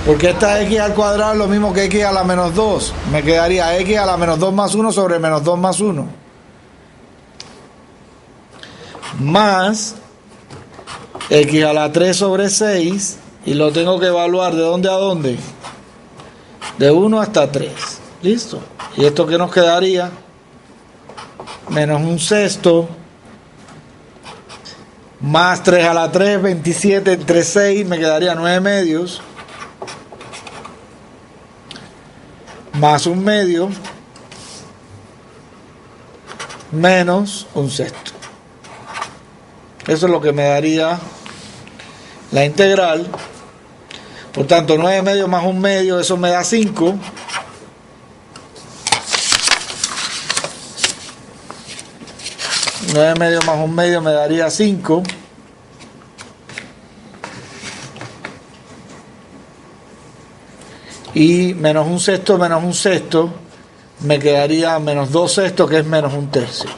Porque esta x al cuadrado es lo mismo que x a la menos 2. Me quedaría x a la menos 2 más 1 sobre menos 2 más 1. Más x a la 3 sobre 6. Y lo tengo que evaluar de dónde a dónde. De 1 hasta 3. ¿Listo? ¿Y esto qué nos quedaría? Menos un sexto. Más 3 a la 3, 27 entre 6. Me quedaría 9 medios. Más un medio. Menos un sexto. Eso es lo que me daría la integral. Por tanto, 9 medios más un medio, eso me da 5. Nueve medios más un medio me daría 5. Y menos un sexto, me quedaría menos 2 sextos, que es menos un tercio.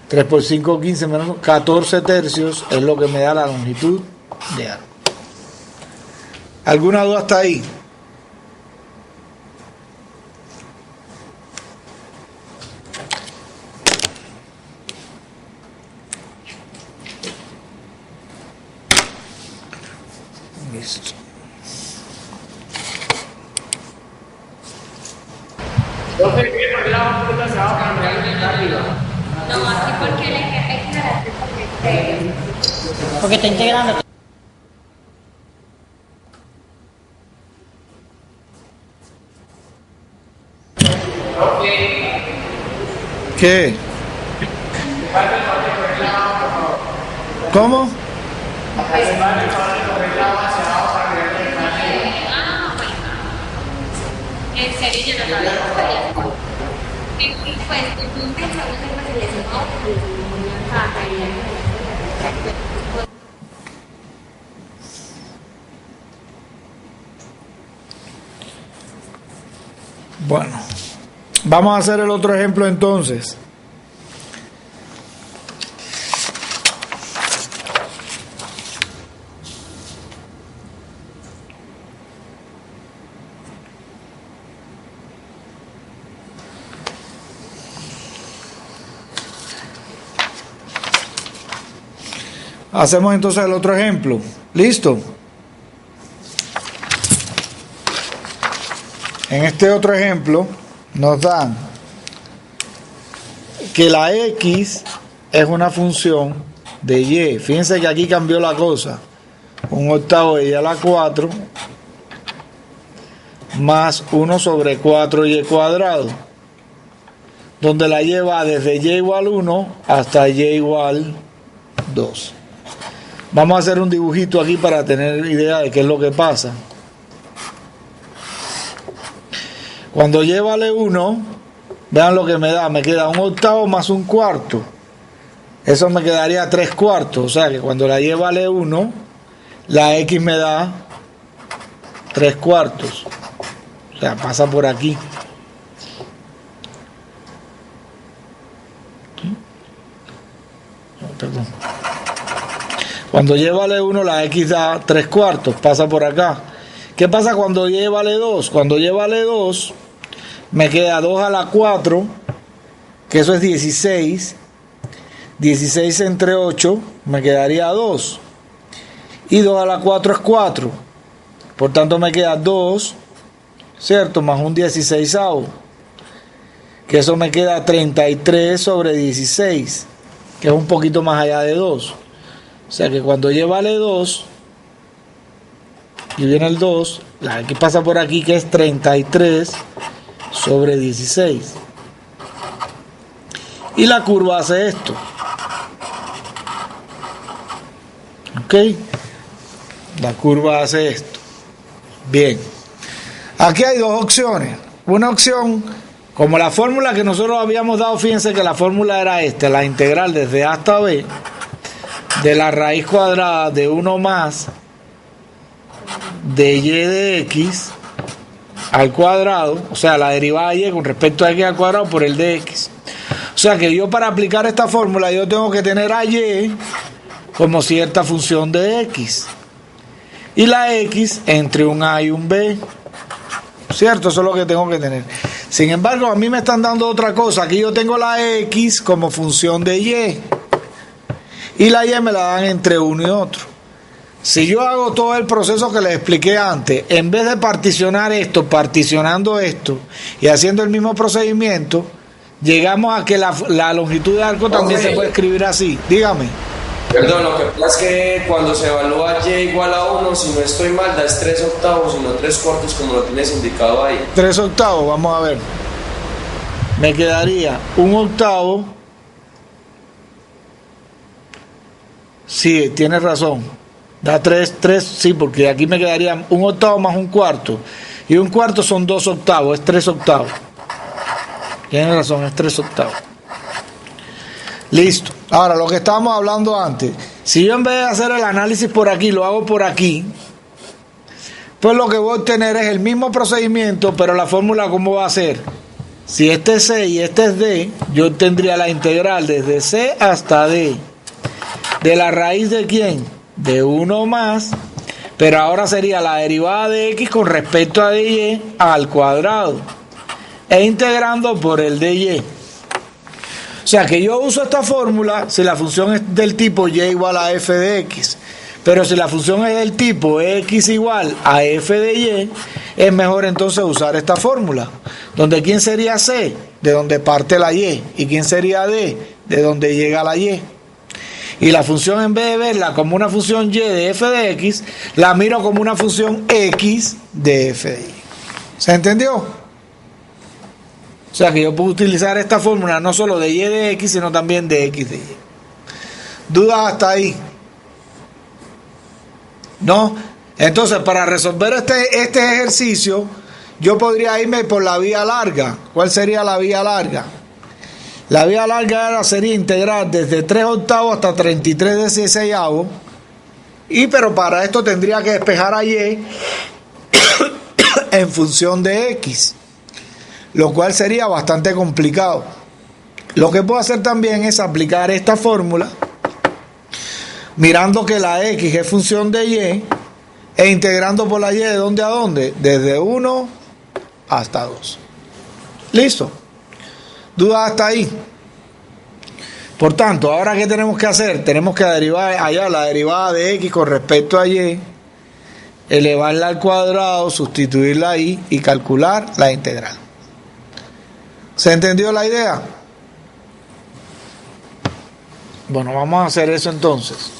3 por 5, 15, menos 14 tercios es lo que me da la longitud de algo. ¿Alguna duda hasta ahí? Listo. No, aquí porque le hay que dar porque está integrando. ¿Qué? ¿Cómo? En serio, yo no sabía. Pues, tú pensando en Bueno, vamos a hacer el otro ejemplo entonces. Hacemos entonces el otro ejemplo. ¿Listo? En este otro ejemplo nos dan que la X es una función de Y. Fíjense que aquí cambió la cosa. 1/8 de Y a la 4 más 1 sobre 4Y cuadrado. Donde la Y va desde Y igual 1 hasta Y igual 2. Vamos a hacer un dibujito aquí para tener idea de qué es lo que pasa. Cuando Y vale 1, vean lo que me da. Me queda 1/8 más 1/4. Eso me quedaría 3/4. O sea que cuando la Y vale 1, la X me da 3/4. O sea, pasa por aquí. Perdón. Cuando Y vale 1, la X da 3/4, pasa por acá. ¿Qué pasa cuando Y vale 2? Cuando Y vale 2, me queda 2 a la 4, que eso es 16. 16 entre 8, me quedaría 2. Y 2 a la 4 es 4. Por tanto, me queda 2, ¿cierto? Más un 16avo. Que eso me queda 33 sobre 16, que es un poquito más allá de 2. O sea que cuando Y vale 2 y viene el 2, la X pasa por aquí, que es 33 sobre 16. Y la curva hace esto. ¿Ok? La curva hace esto. Bien. Aquí hay dos opciones. Una opción, como la fórmula que nosotros habíamos dado, fíjense que la fórmula era esta, la integral desde A hasta B de la raíz cuadrada de 1 más de Y de X al cuadrado, o sea, la derivada de Y con respecto a X al cuadrado por el de X. O sea que yo, para aplicar esta fórmula, yo tengo que tener a Y como cierta función de X y la X entre un A y un B, ¿cierto? Eso es lo que tengo que tener. Sin embargo, a mí me están dando otra cosa. Aquí yo tengo la X como función de Y la Y me la dan entre uno y otro. Si yo hago todo el proceso que les expliqué antes, en vez de particionar esto, particionando esto y haciendo el mismo procedimiento, llegamos a que la longitud de arco también se puede escribir así. Dígame. Perdón, lo que pasa es que cuando se evalúa Y igual a 1, si no estoy mal, da 3/8 y no 3/4, como lo tienes indicado ahí. 3/8, vamos a ver. Me quedaría 1/8. Sí, tienes razón. Da 3, sí, porque aquí me quedaría 1/8 más 1/4. Y 1/4 son 2/8, es 3/8. Tienes razón, es 3/8. Listo. Ahora, lo que estábamos hablando antes. Si yo en vez de hacer el análisis por aquí, lo hago por aquí, pues lo que voy a obtener es el mismo procedimiento, pero la fórmula, ¿cómo va a ser? Si este es C y este es D, yo tendría la integral desde C hasta D. ¿De la raíz de quién? De 1 más, pero ahora sería la derivada de X con respecto a dy al cuadrado, e integrando por el dy. O sea que yo uso esta fórmula si la función es del tipo y igual a f de x, pero si la función es del tipo x igual a f de y, es mejor entonces usar esta fórmula, donde ¿quién sería c? De donde parte la y. ¿Y quién sería d? De donde llega la y. Y la función, en vez de verla como una función y de f de x, la miro como una función x de f de y. ¿Se entendió? O sea que yo puedo utilizar esta fórmula no solo de y de x, sino también de x de y. ¿Dudas hasta ahí? ¿No? Entonces, para resolver este ejercicio, yo podría irme por la vía larga. ¿Cuál sería la vía larga? La vía larga sería integrar desde 3/8 hasta 33/16. Pero para esto tendría que despejar a y en función de x. lo cual sería bastante complicado. Lo que puedo hacer también es aplicar esta fórmula mirando que la x es función de y e integrando por la y de dónde a dónde, desde 1 hasta 2. ¿Listo? ¿Dudas hasta ahí? Por tanto, ahora ¿qué tenemos que hacer? Tenemos que derivar allá la derivada de x con respecto a y, elevarla al cuadrado, sustituirla ahí y calcular la integral. ¿Se entendió la idea? Bueno, vamos a hacer eso entonces.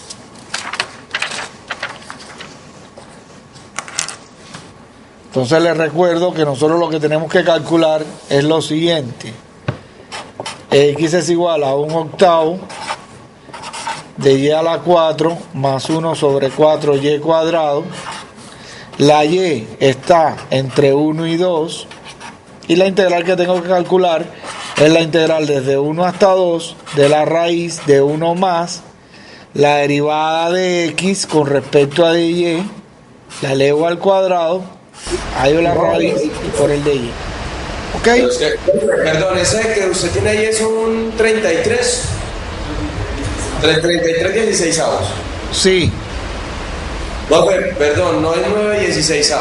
Entonces les recuerdo que nosotros lo que tenemos que calcular es lo siguiente. X es igual a 1/8 de y a la 4 más 1 sobre 4y cuadrado. La y está entre 1 y 2. Y la integral que tengo que calcular es la integral desde 1 hasta 2 de la raíz de 1 más la derivada de x con respecto a dy. La elevo al cuadrado, hallo la raíz y por el de y. ¿Ok? Perdón, ese que usted tiene ahí es un 33. 33/16. Sí. No, perdón, no es 9/16.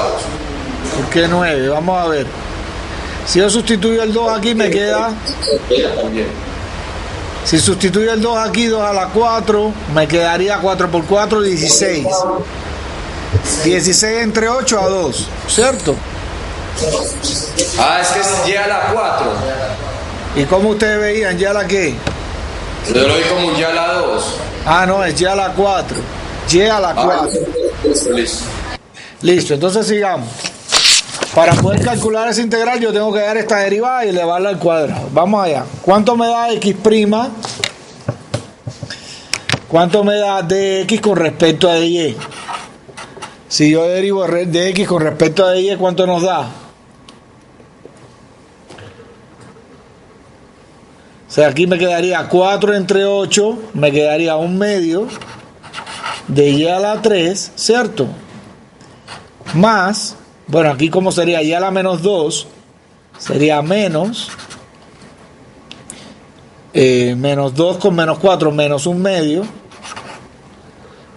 ¿Por qué 9? Vamos a ver. Si yo sustituyo el 2 aquí me queda... También. Si sustituyo el 2 aquí, 2 a la 4, me quedaría 4 por 4, 16. 16 entre 8 a 2, ¿cierto? Ah, es que es y a la 4. ¿Y cómo ustedes veían? ¿Ya la qué? Yo lo vi como un y a la 2. Ah, no, es ya la 4. Y a la 4. Listo. Listo, entonces sigamos. Para poder calcular esa integral yo tengo que dar esta derivada y elevarla al cuadrado. Vamos allá. ¿Cuánto me da x'? ¿Cuánto me da dx con respecto a dy? Si yo derivo dx con respecto a dy, ¿cuánto nos da? O sea, aquí me quedaría 4 entre 8, me quedaría 1/2 de y a la 3, ¿cierto? Más, bueno, aquí como sería y a la menos 2, sería menos 2 con menos 4, menos 1/2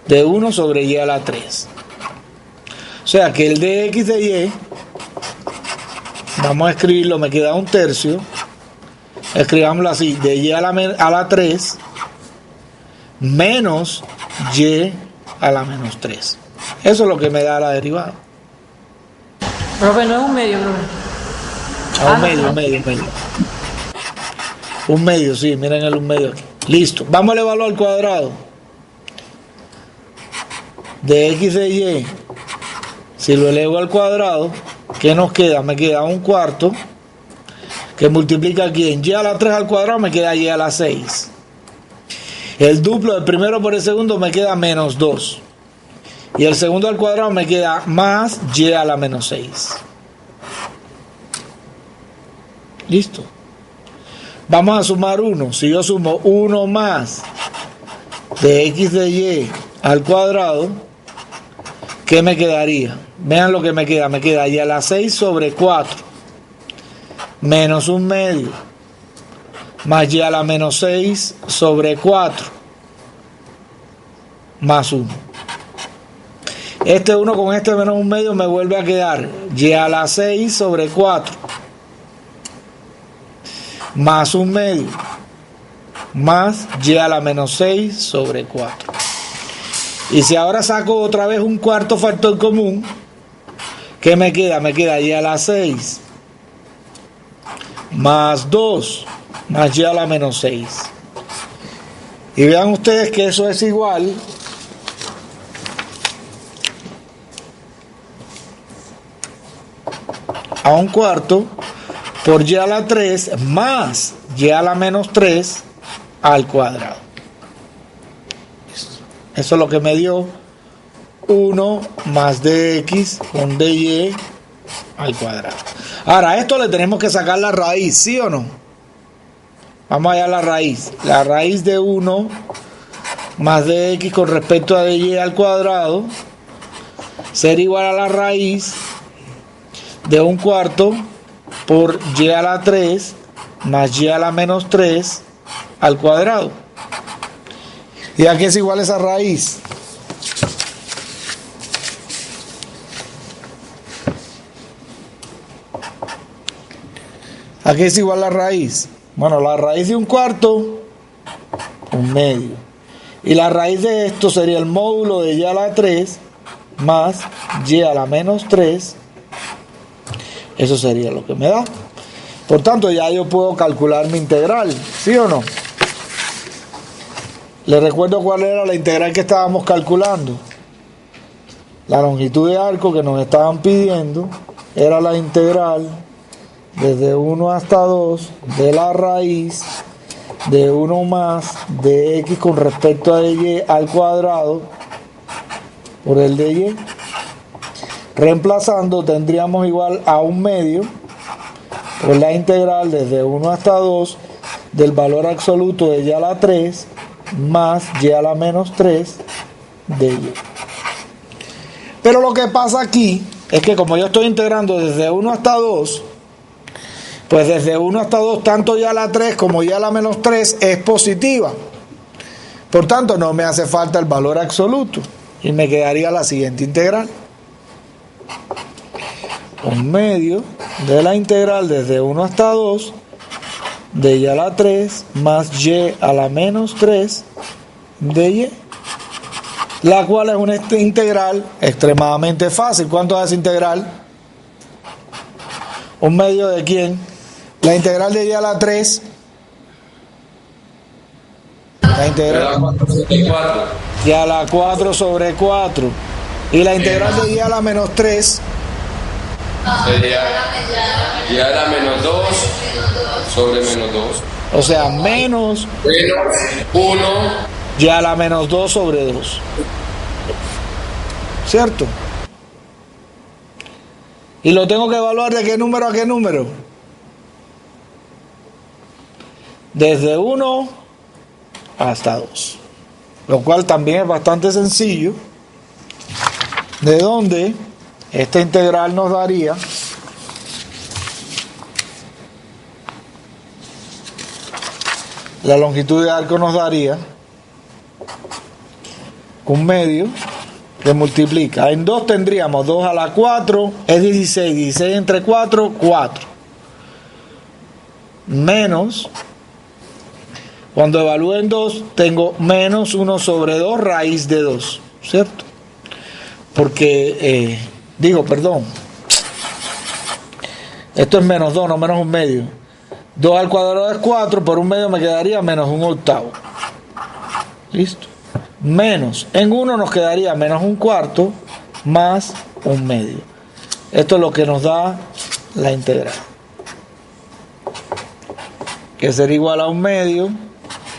de 1 sobre y a la 3. O sea que el dx de y, vamos a escribirlo, me queda 1/3. Escribámoslo así, de y a la 3 menos y a la menos 3. Eso es lo que me da la derivada. Profe, no es 1/2, profe. A 1/2. 1/2, sí, miren el 1/2 aquí. Listo, vamos a elevarlo al cuadrado. De x de y, si lo elevo al cuadrado, ¿qué nos queda? Me queda 1/4, que multiplica aquí en y a la 3 al cuadrado, me queda y a la 6. El duplo del primero por el segundo me queda menos 2. Y el segundo al cuadrado me queda más y a la menos 6. Listo. Vamos a sumar 1. Si yo sumo 1 más de x de y al cuadrado, ¿qué me quedaría? Vean lo que me queda. Me queda y a la 6 sobre 4 menos 1/2 más y a la menos 6 sobre 4 más 1. Este 1 con este menos 1/2 me vuelve a quedar y a la 6 sobre 4 más 1/2 más y a la menos 6 sobre 4. Y si ahora saco otra vez un cuarto factor común, ¿qué me queda? Me queda y a la 6 más 2 más y a la menos 6. Y vean ustedes que eso es igual a 1/4 por y a la 3 más y a la menos 3 al cuadrado. Eso es lo que me dio 1 más dx con dy al cuadrado. Ahora, a esto le tenemos que sacar la raíz, ¿sí o no? Vamos allá a la raíz. La raíz de 1 más dx con respecto a dy al cuadrado será igual a la raíz de 1/4 por y a la 3 más y a la menos 3 al cuadrado. ¿Y a qué es igual esa raíz? ¿A qué es igual la raíz? Bueno, la raíz de un cuarto, un medio. Y la raíz de esto sería el módulo de y a la 3 más y a la menos 3. Eso sería lo que me da. Por tanto, ya yo puedo calcular mi integral, ¿sí o no? Les recuerdo cuál era la integral que estábamos calculando. La longitud de arco que nos estaban pidiendo era la integral desde 1 hasta 2 de la raíz de 1 más de x con respecto a y al cuadrado por el de y. Reemplazando tendríamos igual a un medio por la integral desde 1 hasta 2 del valor absoluto de y a la 3 más y a la menos 3 de y. Pero lo que pasa aquí es que como yo estoy integrando desde 1 hasta 2, pues desde 1 hasta 2 tanto y a la 3 como y a la menos 3 es positiva. Por tanto no me hace falta el valor absoluto y me quedaría la siguiente integral. Un medio de la integral desde 1 hasta 2 de y a la 3 más y a la menos 3 de y, la cual es una integral extremadamente fácil. ¿Cuánto es esa integral? ¿Un medio de quién? La integral de y a la 3. La integral y a la 4 sobre 4. Y la integral de y a la menos 3 sería y a la menos 2 sobre menos 2. O sea, menos 1 y a la menos 2 sobre 2. ¿Cierto? Y lo tengo que evaluar de qué número a qué número. Desde 1 hasta 2. Lo cual también es bastante sencillo. De donde esta integral nos daría la longitud de arco nos daría un medio que multiplica. En 2 tendríamos 2 a la 4 es 16. 16 entre 4, 4. Menos, cuando evalúo en 2, tengo menos 1 sobre 2 raíz de 2. ¿Cierto? Porque, esto es menos 2, no menos un medio. 2 al cuadrado es 4, por un medio me quedaría menos un octavo. ¿Listo? Menos, en 1 nos quedaría menos un cuarto más un medio. Esto es lo que nos da la integral. Que sería igual a un medio,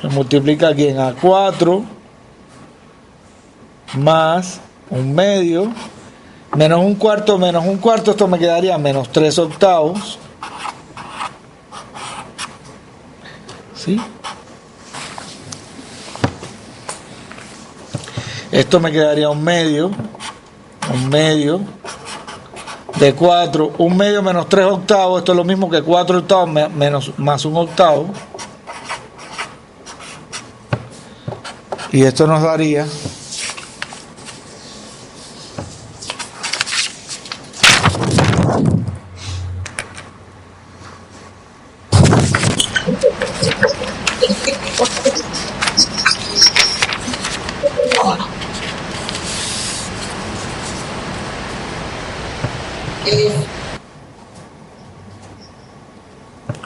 se multiplica aquí en A4 más un medio, menos un cuarto, esto me quedaría menos 3 octavos. ¿Sí? Esto me quedaría un medio de 4, un medio menos 3 octavos, esto es lo mismo que 4 octavos más un octavo. Y esto nos daría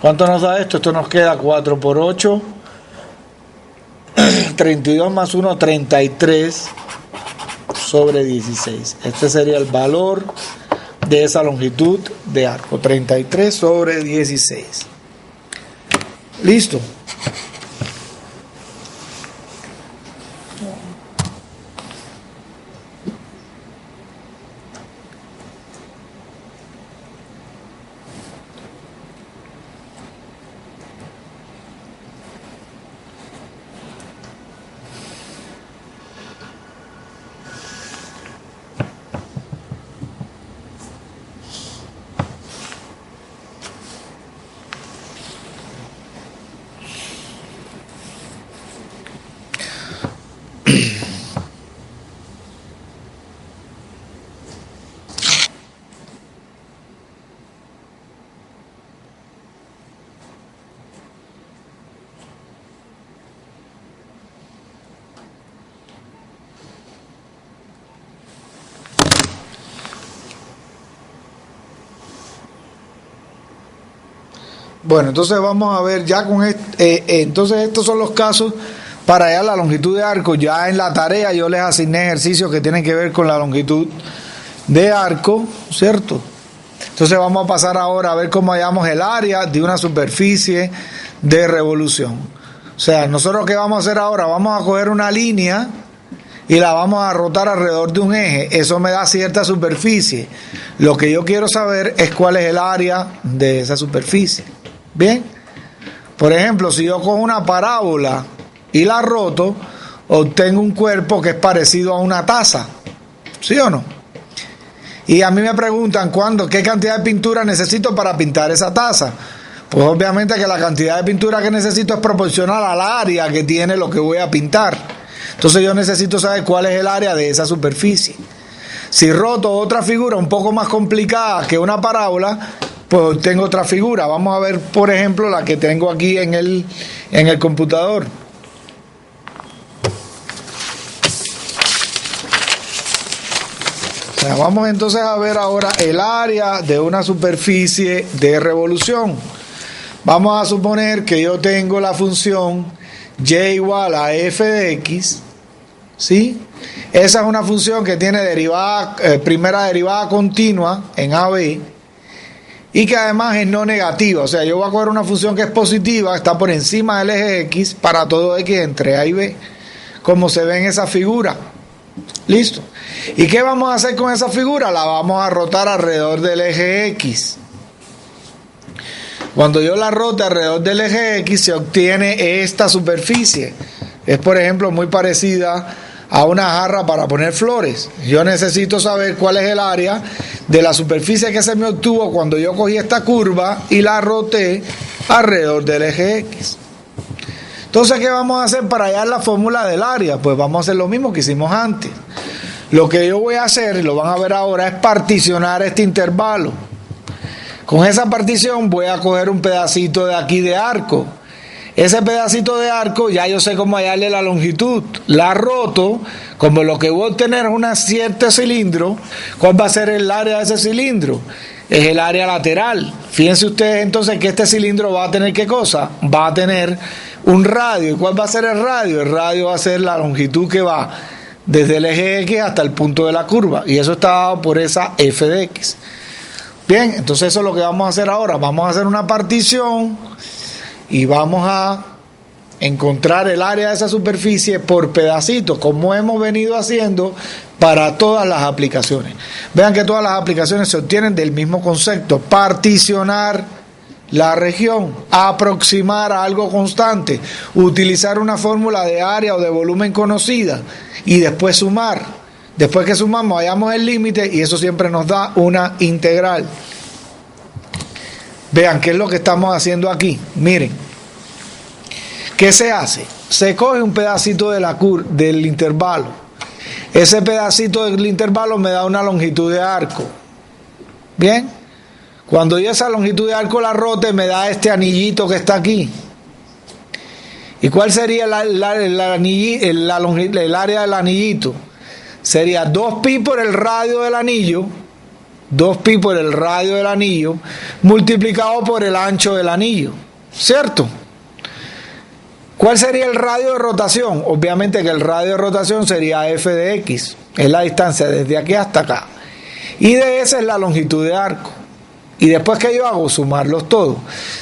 ¿cuánto nos da esto? Esto nos queda 4 por 8, 32 más 1, 33 sobre 16. Este sería el valor de esa longitud de arco, 33 sobre 16. Listo. Bueno, entonces vamos a ver ya con entonces estos son los casos para hallar la longitud de arco. Ya en la tarea yo les asigné ejercicios que tienen que ver con la longitud de arco, ¿cierto? Entonces vamos a pasar ahora a ver cómo hallamos el área de una superficie de revolución. O sea, nosotros ¿qué vamos a hacer ahora? Vamos a coger una línea y la vamos a rotar alrededor de un eje. Eso me da cierta superficie. Lo que yo quiero saber es cuál es el área de esa superficie. Bien, por ejemplo, si yo cojo una parábola y la roto, obtengo un cuerpo que es parecido a una taza, ¿sí o no? Y a mí me preguntan qué cantidad de pintura necesito para pintar esa taza. Pues obviamente que la cantidad de pintura que necesito es proporcional al área que tiene lo que voy a pintar. Entonces yo necesito saber cuál es el área de esa superficie. Si roto otra figura un poco más complicada que una parábola, pues tengo otra figura. Vamos a ver, por ejemplo, la que tengo aquí en el computador. O sea, vamos entonces a ver ahora el área de una superficie de revolución. Vamos a suponer que yo tengo la función y igual a f de x, ¿sí? Esa es una función que tiene primera derivada continua en AB y que además es no negativa. O sea, yo voy a coger una función que es positiva, está por encima del eje x para todo x entre A y B, como se ve en esa figura. ¿Listo? ¿Y qué vamos a hacer con esa figura? La vamos a rotar alrededor del eje X. Cuando yo la rote alrededor del eje X se obtiene esta superficie. Es, por ejemplo, muy parecida a una jarra para poner flores. Yo necesito saber cuál es el área de la superficie que se me obtuvo cuando yo cogí esta curva y la roté alrededor del eje X. Entonces, ¿qué vamos a hacer para hallar la fórmula del área? Pues vamos a hacer lo mismo que hicimos antes. Lo que yo voy a hacer, y lo van a ver ahora, es particionar este intervalo. Con esa partición voy a coger un pedacito de aquí de arco. Ese pedacito de arco ya yo sé cómo hallarle la longitud. La roto, como lo que voy a obtener es un cierto cilindro. ¿Cuál va a ser el área de ese cilindro? Es el área lateral. Fíjense ustedes entonces que este cilindro va a tener ¿qué cosa? Va a tener un radio. ¿Y cuál va a ser el radio? El radio va a ser la longitud que va desde el eje X hasta el punto de la curva. Y eso está dado por esa f de x. Bien, entonces eso es lo que vamos a hacer ahora. Vamos a hacer una partición y vamos a encontrar el área de esa superficie por pedacitos, como hemos venido haciendo para todas las aplicaciones. Vean que todas las aplicaciones se obtienen del mismo concepto: particionar la región, aproximar a algo constante, utilizar una fórmula de área o de volumen conocida y después sumar. Después que sumamos, hallamos el límite y eso siempre nos da una integral. Vean qué es lo que estamos haciendo aquí. Miren, ¿qué se hace? Se coge un pedacito de del intervalo. Ese pedacito del intervalo me da una longitud de arco. Bien, cuando yo esa longitud de arco la rote, me da este anillito que está aquí. ¿Y cuál sería el área del anillito? Sería 2pi por el radio del anillo, 2pi por el radio del anillo, multiplicado por el ancho del anillo, ¿cierto? ¿Cuál sería el radio de rotación? Obviamente que el radio de rotación sería f de x, es la distancia desde aquí hasta acá. Y de esa es la longitud de arco. Y después que yo hago, sumarlos todos.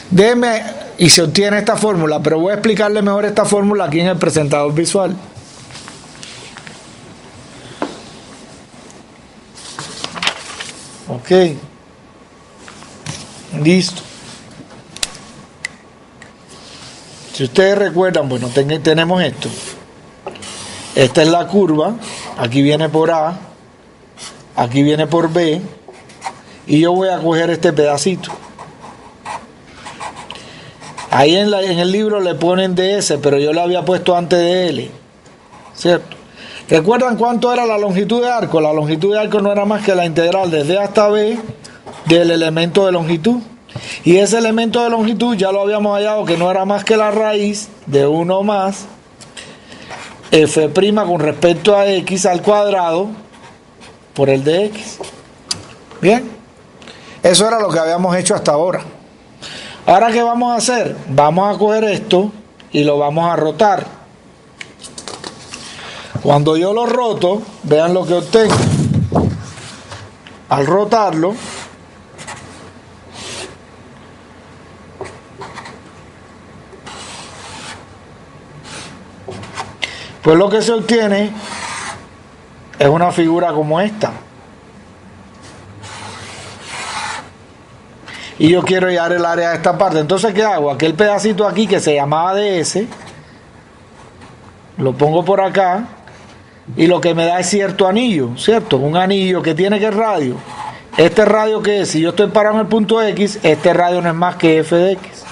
Déjeme, y se obtiene esta fórmula, pero voy a explicarle mejor esta fórmula aquí en el presentador visual. Ok, listo. Si ustedes recuerdan, bueno, tenemos esto. Esta es la curva, aquí viene por A, aquí viene por B, y yo voy a coger este pedacito. Ahí en el libro le ponen DS, pero yo le había puesto antes de L, ¿cierto? ¿Recuerdan cuánto era la longitud de arco? La longitud de arco no era más que la integral desde A hasta B del elemento de longitud. Y ese elemento de longitud ya lo habíamos hallado que no era más que la raíz de 1 más f' con respecto a x al cuadrado por el de x. Bien, eso era lo que habíamos hecho hasta ahora. Ahora, ¿qué vamos a hacer? Vamos a coger esto y lo vamos a rotar. Cuando yo lo roto, vean lo que obtengo. Al rotarlo, pues lo que se obtiene es una figura como esta. Y yo quiero hallar el área de esta parte. Entonces, ¿qué hago? Aquel pedacito aquí que se llamaba DS, lo pongo por acá, y lo que me da es cierto anillo, ¿cierto? Un anillo que tiene ¿qué radio? Este radio que es, si yo estoy parado en el punto X, este radio no es más que f de x.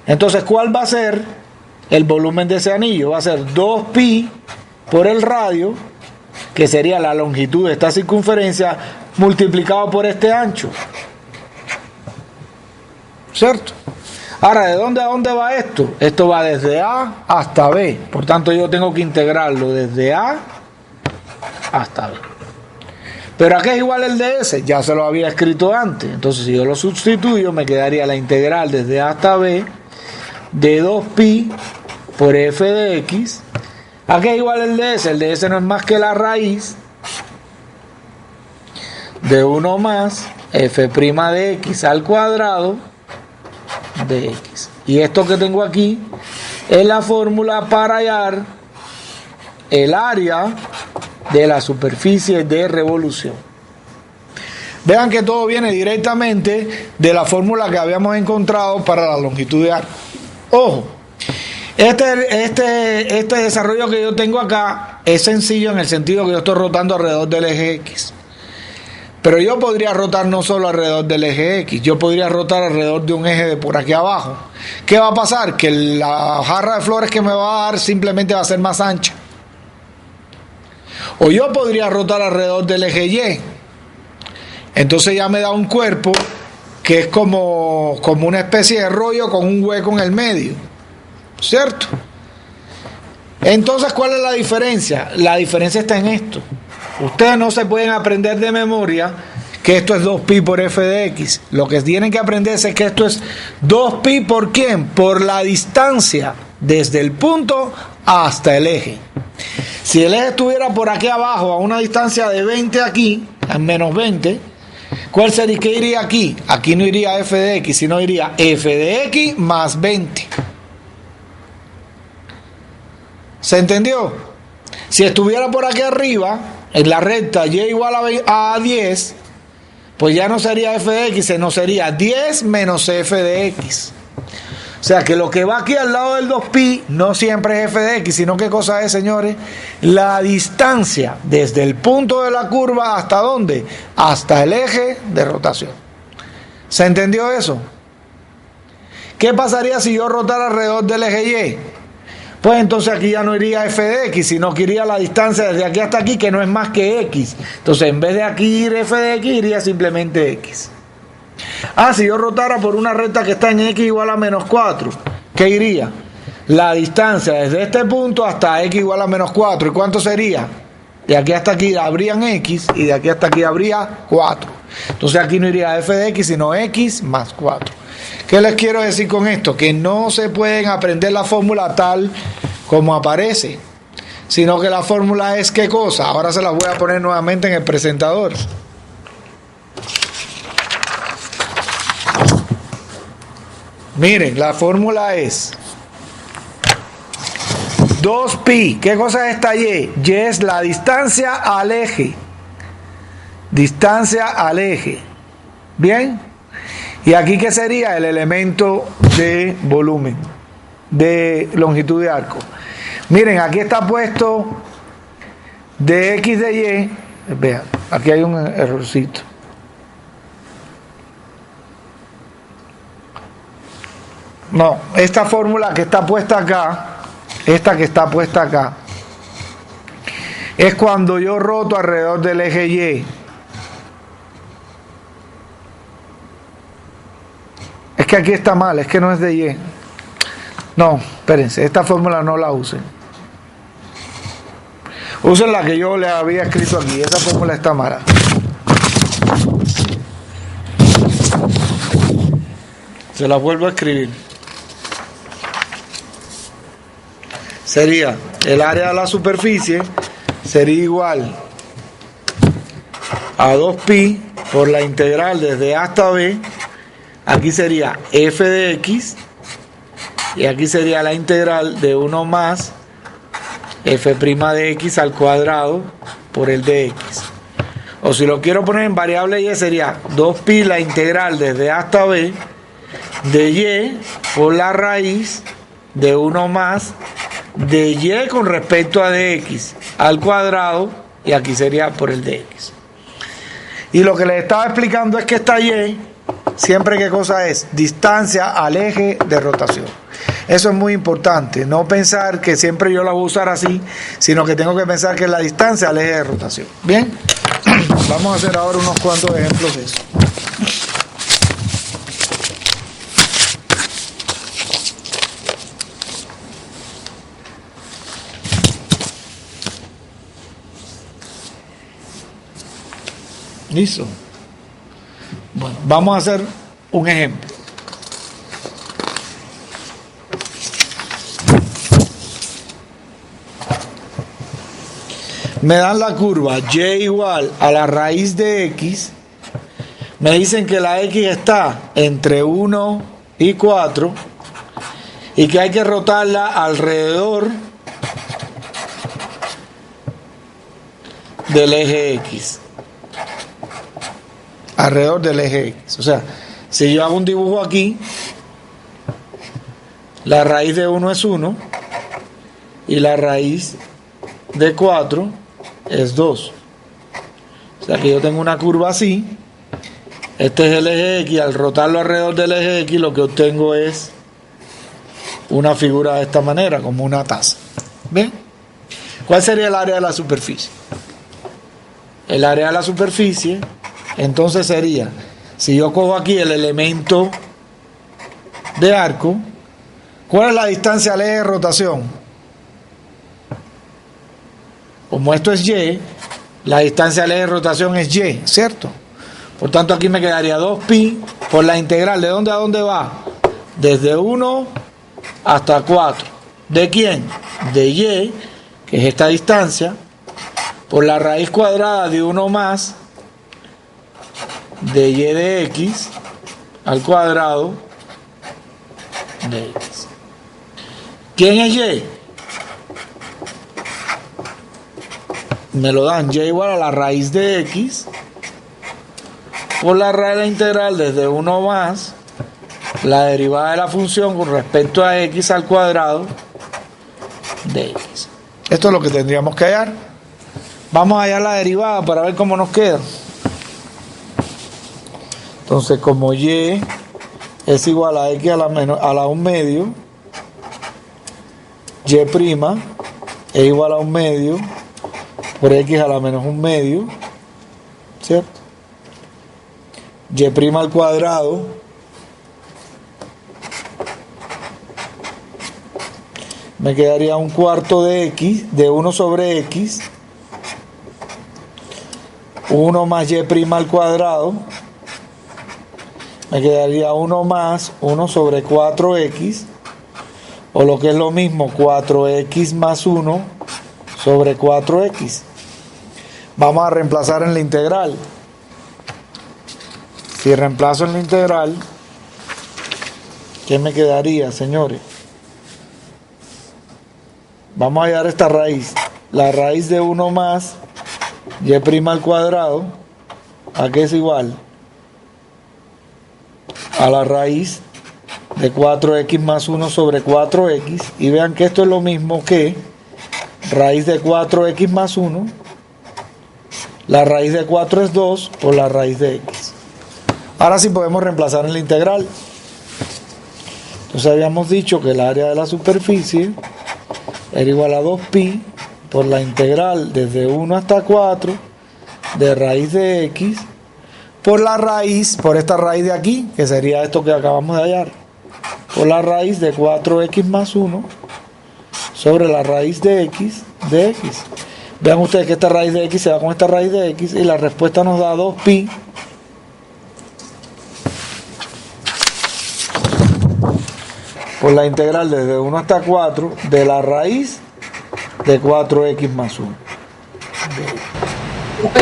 Entonces, ¿cuál va a ser el volumen de ese anillo? Va a ser 2pi por el radio, que sería la longitud de esta circunferencia, multiplicado por este ancho. ¿Cierto? Ahora, ¿de dónde a dónde va esto? Esto va desde A hasta B. Por tanto, yo tengo que integrarlo desde A hasta B. ¿Pero a qué es igual el de S? Ya se lo había escrito antes. Entonces, si yo lo sustituyo, me quedaría la integral desde A hasta B de 2pi por f de x. ¿A qué es igual el de S? El de S no es más que la raíz de 1 más f' de x al cuadrado de x. Y esto que tengo aquí es la fórmula para hallar el área de la superficie de revolución. Vean que todo viene directamente de la fórmula que habíamos encontrado para la longitud de arco. Ojo, este desarrollo que yo tengo acá es sencillo en el sentido que yo estoy rotando alrededor del eje X. Pero yo podría rotar no solo alrededor del eje X, yo podría rotar alrededor de un eje de por aquí abajo. ¿Qué va a pasar? Que la jarra de flores que me va a dar simplemente va a ser más ancha. O yo podría rotar alrededor del eje Y. Entonces ya me da un cuerpo que es como una especie de rollo con un hueco en el medio. ¿Cierto? Entonces, ¿cuál es la diferencia? La diferencia está en esto. Ustedes no se pueden aprender de memoria que esto es 2pi por f de x. Lo que tienen que aprender es que esto es 2pi por ¿quién? Por la distancia desde el punto hasta el eje. Si el eje estuviera por aquí abajo a una distancia de 20 aquí, a menos 20, ¿cuál sería? ¿Qué iría aquí? Aquí no iría f de x, sino iría f de x más 20. ¿Se entendió? Si estuviera por aquí arriba, en la recta y igual a 10, pues ya no sería f de x, sino sería 10 menos f de x. O sea que lo que va aquí al lado del 2pi no siempre es f de x, sino ¿qué cosa es, señores? La distancia desde el punto de la curva hasta ¿dónde? Hasta el eje de rotación. ¿Se entendió eso? ¿Qué pasaría si yo rotara alrededor del eje Y? Pues entonces aquí ya no iría f de x, sino que iría la distancia desde aquí hasta aquí, que no es más que x. Entonces en vez de aquí ir f de x, iría simplemente x. Si yo rotara por una recta que está en x igual a menos 4, ¿qué iría? La distancia desde este punto hasta x igual a menos 4. ¿Y cuánto sería? De aquí hasta aquí habrían x y de aquí hasta aquí habría 4. Entonces aquí no iría f de x, sino x más 4. ¿Qué les quiero decir con esto? Que no se pueden aprender la fórmula tal como aparece, sino que la fórmula es ¿qué cosa? Ahora se las voy a poner nuevamente en el presentador. Miren, la fórmula es 2pi. ¿Qué cosa es esta y? Y es la distancia al eje. Distancia al eje. ¿Bien? ¿Y aquí qué sería? El elemento de volumen, de longitud de arco. Miren, aquí está puesto de x de y. Vean, aquí hay un errorcito. No, esta fórmula que está puesta acá, esta que está puesta acá, es cuando yo roto alrededor del eje Y. Es que aquí está mal, es que no es de Y. No, espérense, esta fórmula no la usen. Usen la que yo le había escrito aquí, esa fórmula está mala. Se las vuelvo a escribir. Sería el área de la superficie sería igual a 2pi por la integral desde A hasta B. Aquí sería f de x y aquí sería la integral de 1 más f' de x al cuadrado por el de x. O si lo quiero poner en variable y sería 2pi la integral desde A hasta B de y por la raíz de 1 más de y con respecto a dx al cuadrado, y aquí sería por el dx. Y lo que les estaba explicando es que esta y siempre, ¿qué cosa es? Distancia al eje de rotación. Eso es muy importante, no pensar que siempre yo la voy a usar así, sino que tengo que pensar que es la distancia al eje de rotación. Bien, vamos a hacer ahora unos cuantos ejemplos de eso. ¿Listo? Bueno, vamos a hacer un ejemplo. Me dan la curva y igual a la raíz de x. Me dicen que la x está entre 1 y 4 y que hay que rotarla alrededor del eje x. Alrededor del eje x. O sea, si yo hago un dibujo aquí, la raíz de 1 es 1 y la raíz de 4 es 2. O sea que yo tengo una curva así. Este es el eje x. Al rotarlo alrededor del eje x, lo que obtengo es una figura de esta manera, como una taza. ¿Bien? ¿Cuál sería el área de la superficie? El área de la superficie entonces sería, si yo cojo aquí el elemento de arco, ¿cuál es la distancia al eje de rotación? Como esto es y, la distancia al eje de rotación es y, ¿cierto? Por tanto aquí me quedaría 2pi por la integral. ¿De dónde a dónde va? Desde 1 hasta 4. ¿De quién? De y, que es esta distancia, por la raíz cuadrada de 1 más de y de x al cuadrado de x. ¿Quién es y? Me lo dan y igual a la raíz de x por la raíz de la integral desde 1 más la derivada de la función con respecto a x al cuadrado de x. Esto es lo que tendríamos que hallar. Vamos a hallar la derivada para ver cómo nos queda. Entonces, como y es igual a x a la 1 medio, y' es igual a 1 medio por x a la menos 1 medio, ¿cierto? Y' al cuadrado me quedaría 1/4 de x, de 1 sobre x, 1 más y' al cuadrado, me quedaría 1 más 1 sobre 4x, o lo que es lo mismo, 4x más 1 sobre 4x. Vamos a reemplazar en la integral. Si reemplazo en la integral, ¿qué me quedaría, señores? Vamos a hallar esta raíz. La raíz de 1 más y' al cuadrado, ¿a qué es igual? A la raíz de 4x más 1 sobre 4x. Y vean que esto es lo mismo que raíz de 4x más 1. La raíz de 4 es 2 por la raíz de x. Ahora sí podemos reemplazar en la integral. Entonces habíamos dicho que el área de la superficie era igual a 2pi por la integral desde 1 hasta 4 de raíz de x por la raíz, por esta raíz de aquí, que sería esto que acabamos de hallar, por la raíz de 4x más 1 sobre la raíz de x de x. Vean ustedes que esta raíz de x se va con esta raíz de x y la respuesta nos da 2pi por la integral desde 1 hasta 4 de la raíz de 4x más 1. Ok.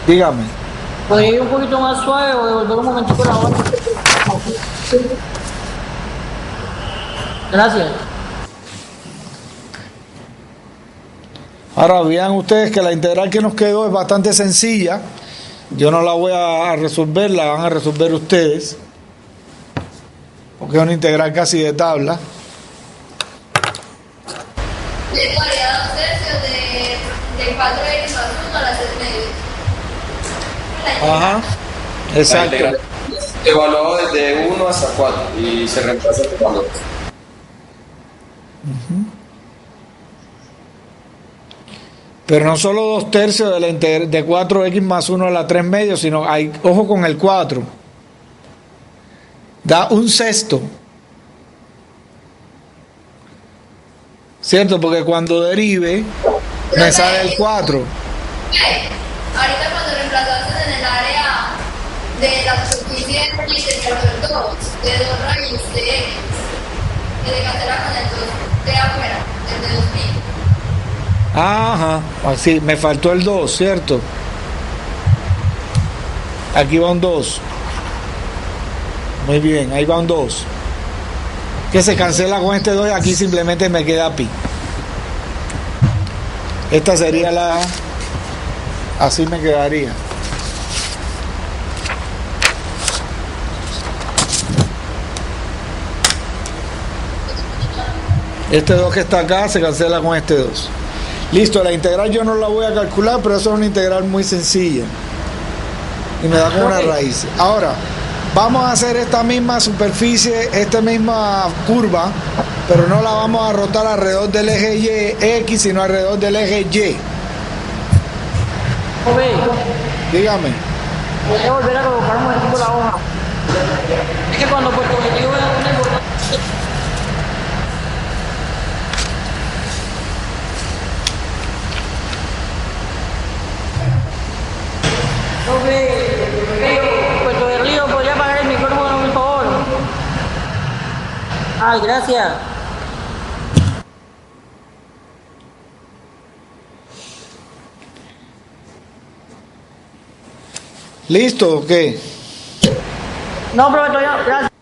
Dígame. ¿Podría ir un poquito más suave o devolver un momentico la hora? Gracias. Ahora vean ustedes que la integral que nos quedó es bastante sencilla. Yo no la voy a resolver, la van a resolver ustedes, porque es una integral casi de tabla. Le daría 2 tercios de 4x más 1 a las 3 medios. Ajá, La exacto. integral evaluado desde 1 hasta 4 y se reemplaza por valores. Pero no solo 2 tercios de, de 4x más 1 a la 3 medios, sino hay, ojo con el 4. Da un sexto. ¿Cierto? Porque cuando derive, me sale el 4. Ahorita cuando reemplazaste en el área de la superficie de x se quedó el 2, de 2 raíz de x. Que de cancela con el 2 de afuera, el de 2000. Ajá, así, me faltó el 2, ¿cierto? Aquí va un 2. Muy bien, ahí va un 2. Que se cancela con este 2 y aquí simplemente me queda pi. Esta sería la... Así me quedaría. Este 2 que está acá se cancela con este 2. Listo, la integral yo no la voy a calcular, pero eso es una integral muy sencilla. Y me da como una raíz. Ahora, vamos a hacer esta misma superficie, esta misma curva, pero no la vamos a rotar alrededor del eje Y, X, sino alrededor del eje Y. Ok. Dígame. Voy a volver a colocar un momentico la hoja. Es que cuando Puerto Rico vea una importancia... Ok. Puerto de Río, ¿podría apagar el micrófono, por favor? Ay, gracias. ¿Listo o qué? No, profe, todavía... Gracias.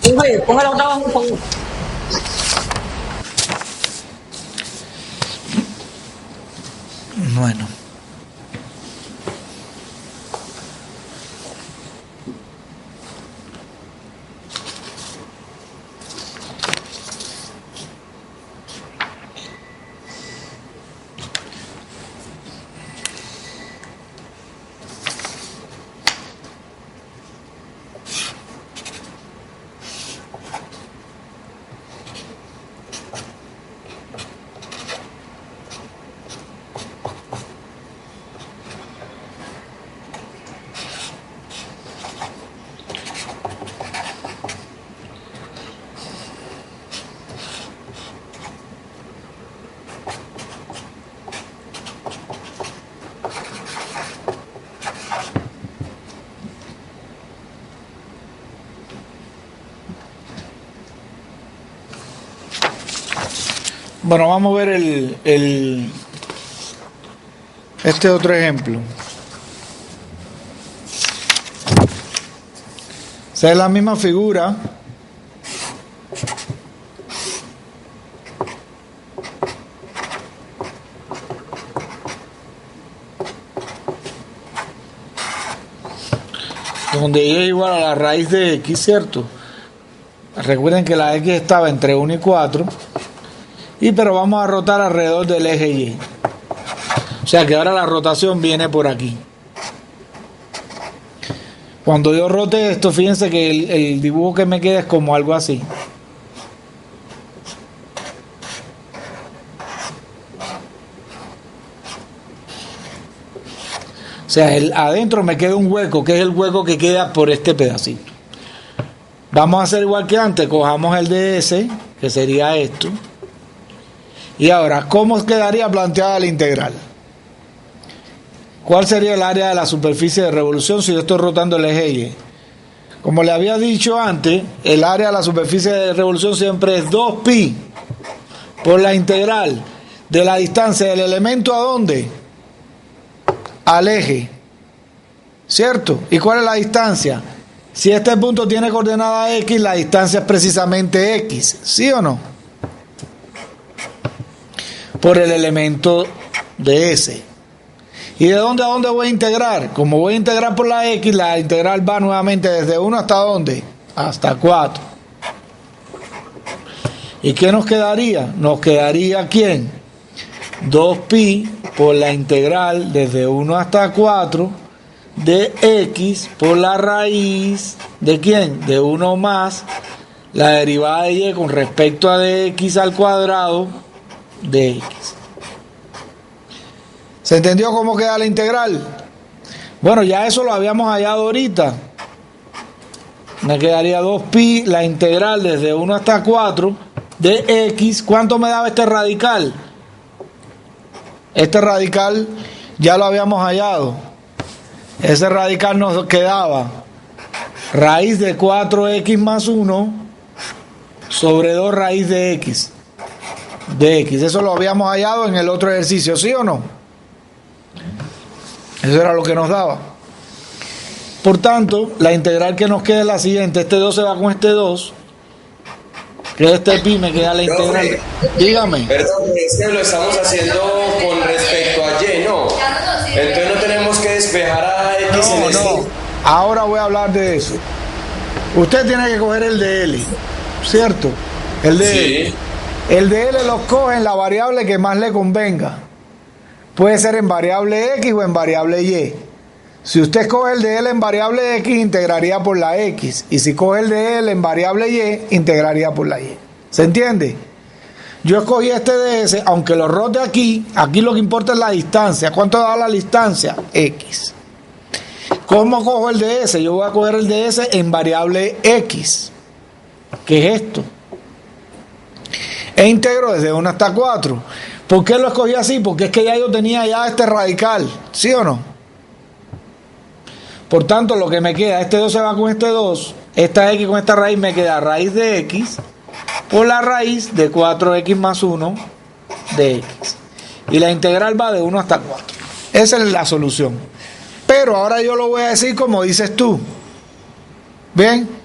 Profe, ponga la otra hoja, por favor. Bueno. Bueno, vamos a ver este otro ejemplo. Esa es la misma figura. donde y es igual a la raíz de x, ¿cierto? Recuerden que la x estaba entre 1 y 4, pero vamos a rotar alrededor del eje y. O sea que ahora la rotación viene por aquí. Cuando yo rote esto, fíjense que el dibujo que me queda es como algo así. O sea, adentro me queda un hueco, que es el hueco que queda por este pedacito. Vamos a hacer igual que antes, cojamos el ds, que sería esto. Y ahora, ¿cómo quedaría planteada la integral? ¿Cuál sería el área de la superficie de revolución si yo estoy rotando el eje Y? Como le había dicho antes, el área de la superficie de revolución siempre es 2pi por la integral de la distancia del elemento ¿a dónde? Al eje, ¿cierto? ¿Y cuál es la distancia? Si este punto tiene coordenada x, la distancia es precisamente x, ¿sí o no? Por el elemento de S. ¿Y de dónde a dónde voy a integrar? Como voy a integrar por la x, la integral va nuevamente desde 1 hasta ¿dónde? Hasta 4. ¿Y qué nos quedaría? Nos quedaría ¿quién? 2pi por la integral desde 1 hasta 4 de x por la raíz ¿de quién? De 1 más la derivada de y con respecto a dx al cuadrado de x. ¿Se entendió cómo queda la integral? Bueno, ya eso lo habíamos hallado ahorita. Me quedaría 2pi la integral desde 1 hasta 4 de x. ¿Cuánto me daba este radical? Este radical ya lo habíamos hallado. Ese radical nos quedaba raíz de 4x más 1 sobre 2 raíz de x. De x. Eso lo habíamos hallado en el otro ejercicio, ¿sí o no? Eso era lo que nos daba. Por tanto, la integral que nos queda es la siguiente. Este 2 se va con este 2. Que este pi me queda la integral. Dígame. Perdón, es que lo estamos haciendo con respecto a y, ¿no? Entonces no tenemos que despejar a x en este. No. Ahora voy a hablar de eso. Usted tiene que coger el de L, ¿cierto? El de L. El de L lo coge en la variable que más le convenga. Puede ser en variable x o en variable y. Si usted coge el de L en variable x, integraría por la x. Y si coge el de L en variable y, integraría por la y. ¿Se entiende? Yo escogí este ds, aunque lo rote aquí lo que importa es la distancia. ¿Cuánto da la distancia? X. ¿Cómo cojo el ds? Yo voy a coger el ds en variable x, que es esto. E integro desde 1 hasta 4. ¿Por qué lo escogí así? Porque es que ya yo tenía ya este radical, ¿sí o no? Por tanto, lo que me queda, este 2 se va con este 2, esta x con esta raíz me queda raíz de x por la raíz de 4x más 1 de x. Y la integral va de 1 hasta 4. Esa es la solución. Pero ahora yo lo voy a decir como dices tú. ¿Bien?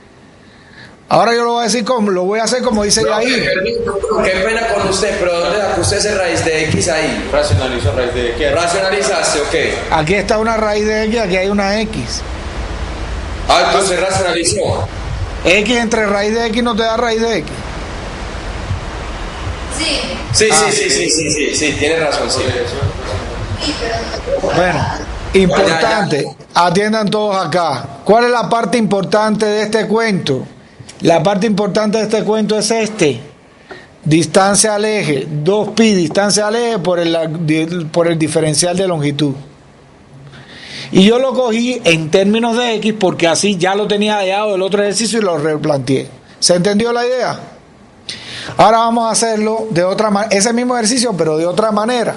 Ahora yo lo voy a decir lo voy a hacer como dice Yair. Qué pena con usted, pero ¿dónde sacó usted ese raíz de x ahí? Racionalizó raíz de x. ¿Racionalizaste o qué? Aquí está una raíz de x, aquí hay una x. Ah, entonces racionalizó. X entre raíz de x no te da raíz de x. Sí. Sí, tiene razón, sí. Sí, pero Bueno, importante, atiendan todos acá. ¿Cuál es la parte importante de este cuento? La parte importante de este cuento es distancia al eje, 2pi, distancia al eje por el diferencial de longitud. Y yo lo cogí en términos de x porque así ya lo tenía hallado del otro ejercicio y lo replanteé. ¿Se entendió la idea? Ahora vamos a hacerlo de otra manera, ese mismo ejercicio pero de otra manera.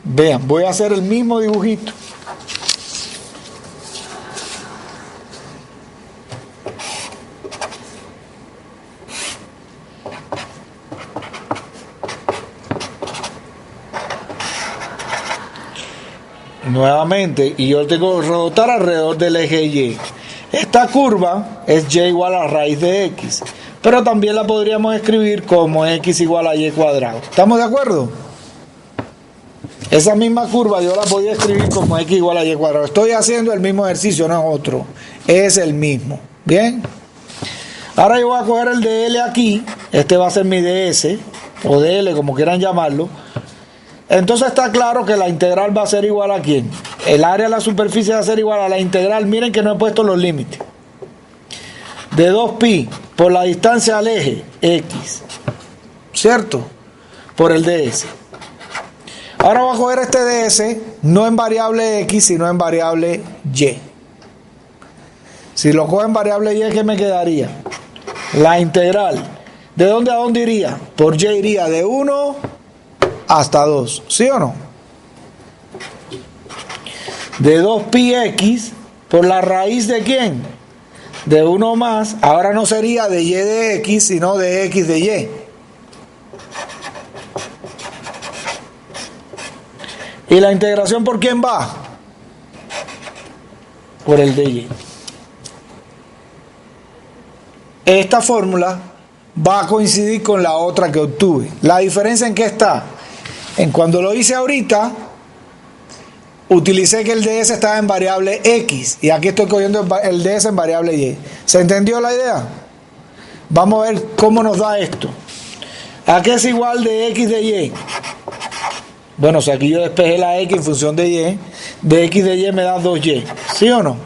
Vean, voy a hacer el mismo dibujito. Nuevamente, y yo tengo que rotar alrededor del eje Y. Esta curva es y igual a raíz de x, pero también la podríamos escribir como x igual a y cuadrado. ¿Estamos de acuerdo? Esa misma curva yo la podía escribir como x igual a y cuadrado. Estoy haciendo el mismo ejercicio, no es otro. Es el mismo. Bien. Ahora yo voy a coger el dl aquí. Este va a ser mi ds o dl, como quieran llamarlo. Entonces está claro que la integral va a ser igual a ¿quién? El área de la superficie va a ser igual a la integral. Miren que no he puesto los límites. De 2pi por la distancia al eje x. ¿Cierto? Por el ds. Ahora voy a coger este ds no en variable x, sino en variable y. Si lo cojo en variable y, ¿qué me quedaría? La integral. ¿De dónde a dónde iría? Por y iría de 1 hasta 2. ¿Sí o no? De 2πx por la raíz de ¿quién? De 1 más. Ahora no sería de y de x, sino de x de y. ¿Y la integración por quién va? Por el de y. Esta fórmula va a coincidir con la otra que obtuve. ¿La diferencia en qué está? En cuando lo hice ahorita, utilicé que el ds estaba en variable x. Y aquí estoy cogiendo el ds en variable y. ¿Se entendió la idea? Vamos a ver cómo nos da esto. ¿A qué es igual de x de y? Bueno, si aquí yo despejé la x en función de y, de x de y me da 2y. ¿Sí o no?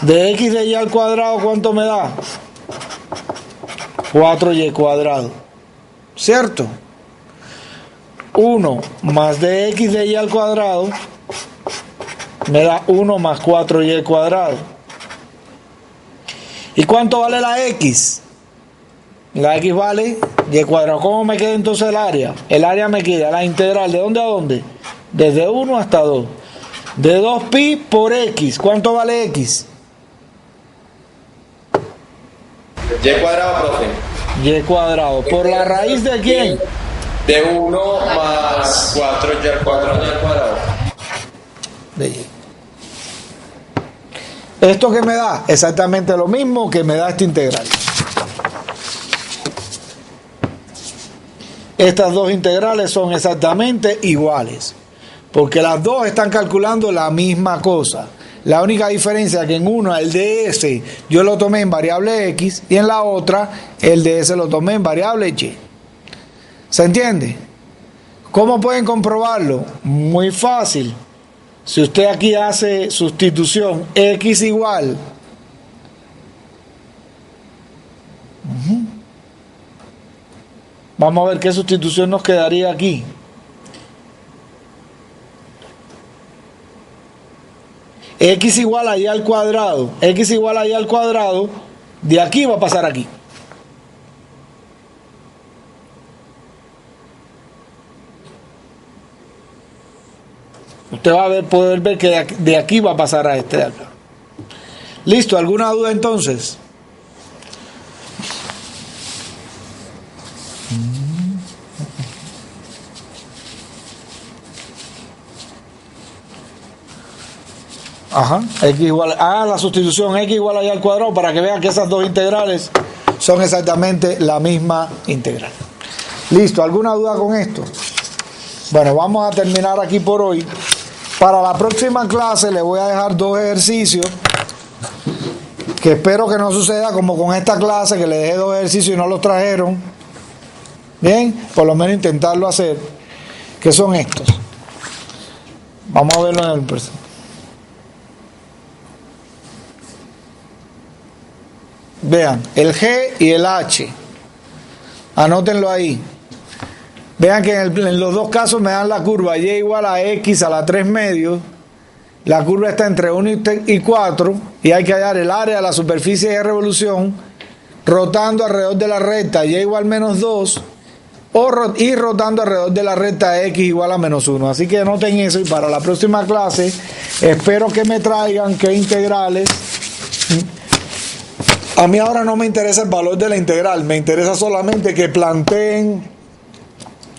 De x de y al cuadrado, ¿cuánto me da? 4y cuadrado. ¿Cierto? 1 más de x de y al cuadrado me da 1 más 4y cuadrado. ¿Y cuánto vale la x? La x vale y cuadrado. ¿Cómo me queda entonces el área? El área me queda la integral. ¿De dónde a dónde? Desde 1 hasta 2. De 2pi por x. ¿Cuánto vale x? Y cuadrado, profe. Y cuadrado. ¿Por la raíz de quién? De 1 más 4y al cuadrado. De y. ¿Esto qué me da? Exactamente lo mismo que me da esta integral. Estas dos integrales son exactamente iguales, porque las dos están calculando la misma cosa. La única diferencia es que en una el ds yo lo tomé en variable x y en la otra el ds lo tomé en variable y. ¿Se entiende? ¿Cómo pueden comprobarlo? Muy fácil. Si usted aquí hace sustitución x igual vamos a ver qué sustitución nos quedaría aquí. X igual a y al cuadrado. X igual a y al cuadrado. De aquí va a pasar aquí. Usted va a poder ver que de aquí va a pasar a este de acá. ¿Listo? ¿Alguna duda entonces? Ajá, x igual, la sustitución x igual a y al cuadrado para que vean que esas dos integrales son exactamente la misma integral. Listo, ¿alguna duda con esto? Bueno, vamos a terminar aquí por hoy. Para la próxima clase les voy a dejar dos ejercicios que espero que no suceda como con esta clase, que les dejé dos ejercicios y no los trajeron. Bien, por lo menos intentarlo hacer, que son estos. Vamos a verlo en el presente. Vean, el G y el H. Anótenlo ahí. Vean que en los dos casos me dan la curva y igual a x a la 3 medios. La curva está entre 1 y 4 y hay que hallar el área de la superficie de revolución rotando alrededor de la recta y igual menos 2 y rotando alrededor de la recta x igual a menos 1. Así que anoten eso y para la próxima clase espero que me traigan qué integrales. A mí ahora no me interesa el valor de la integral, me interesa solamente que planteen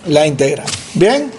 la integral. ¿Bien?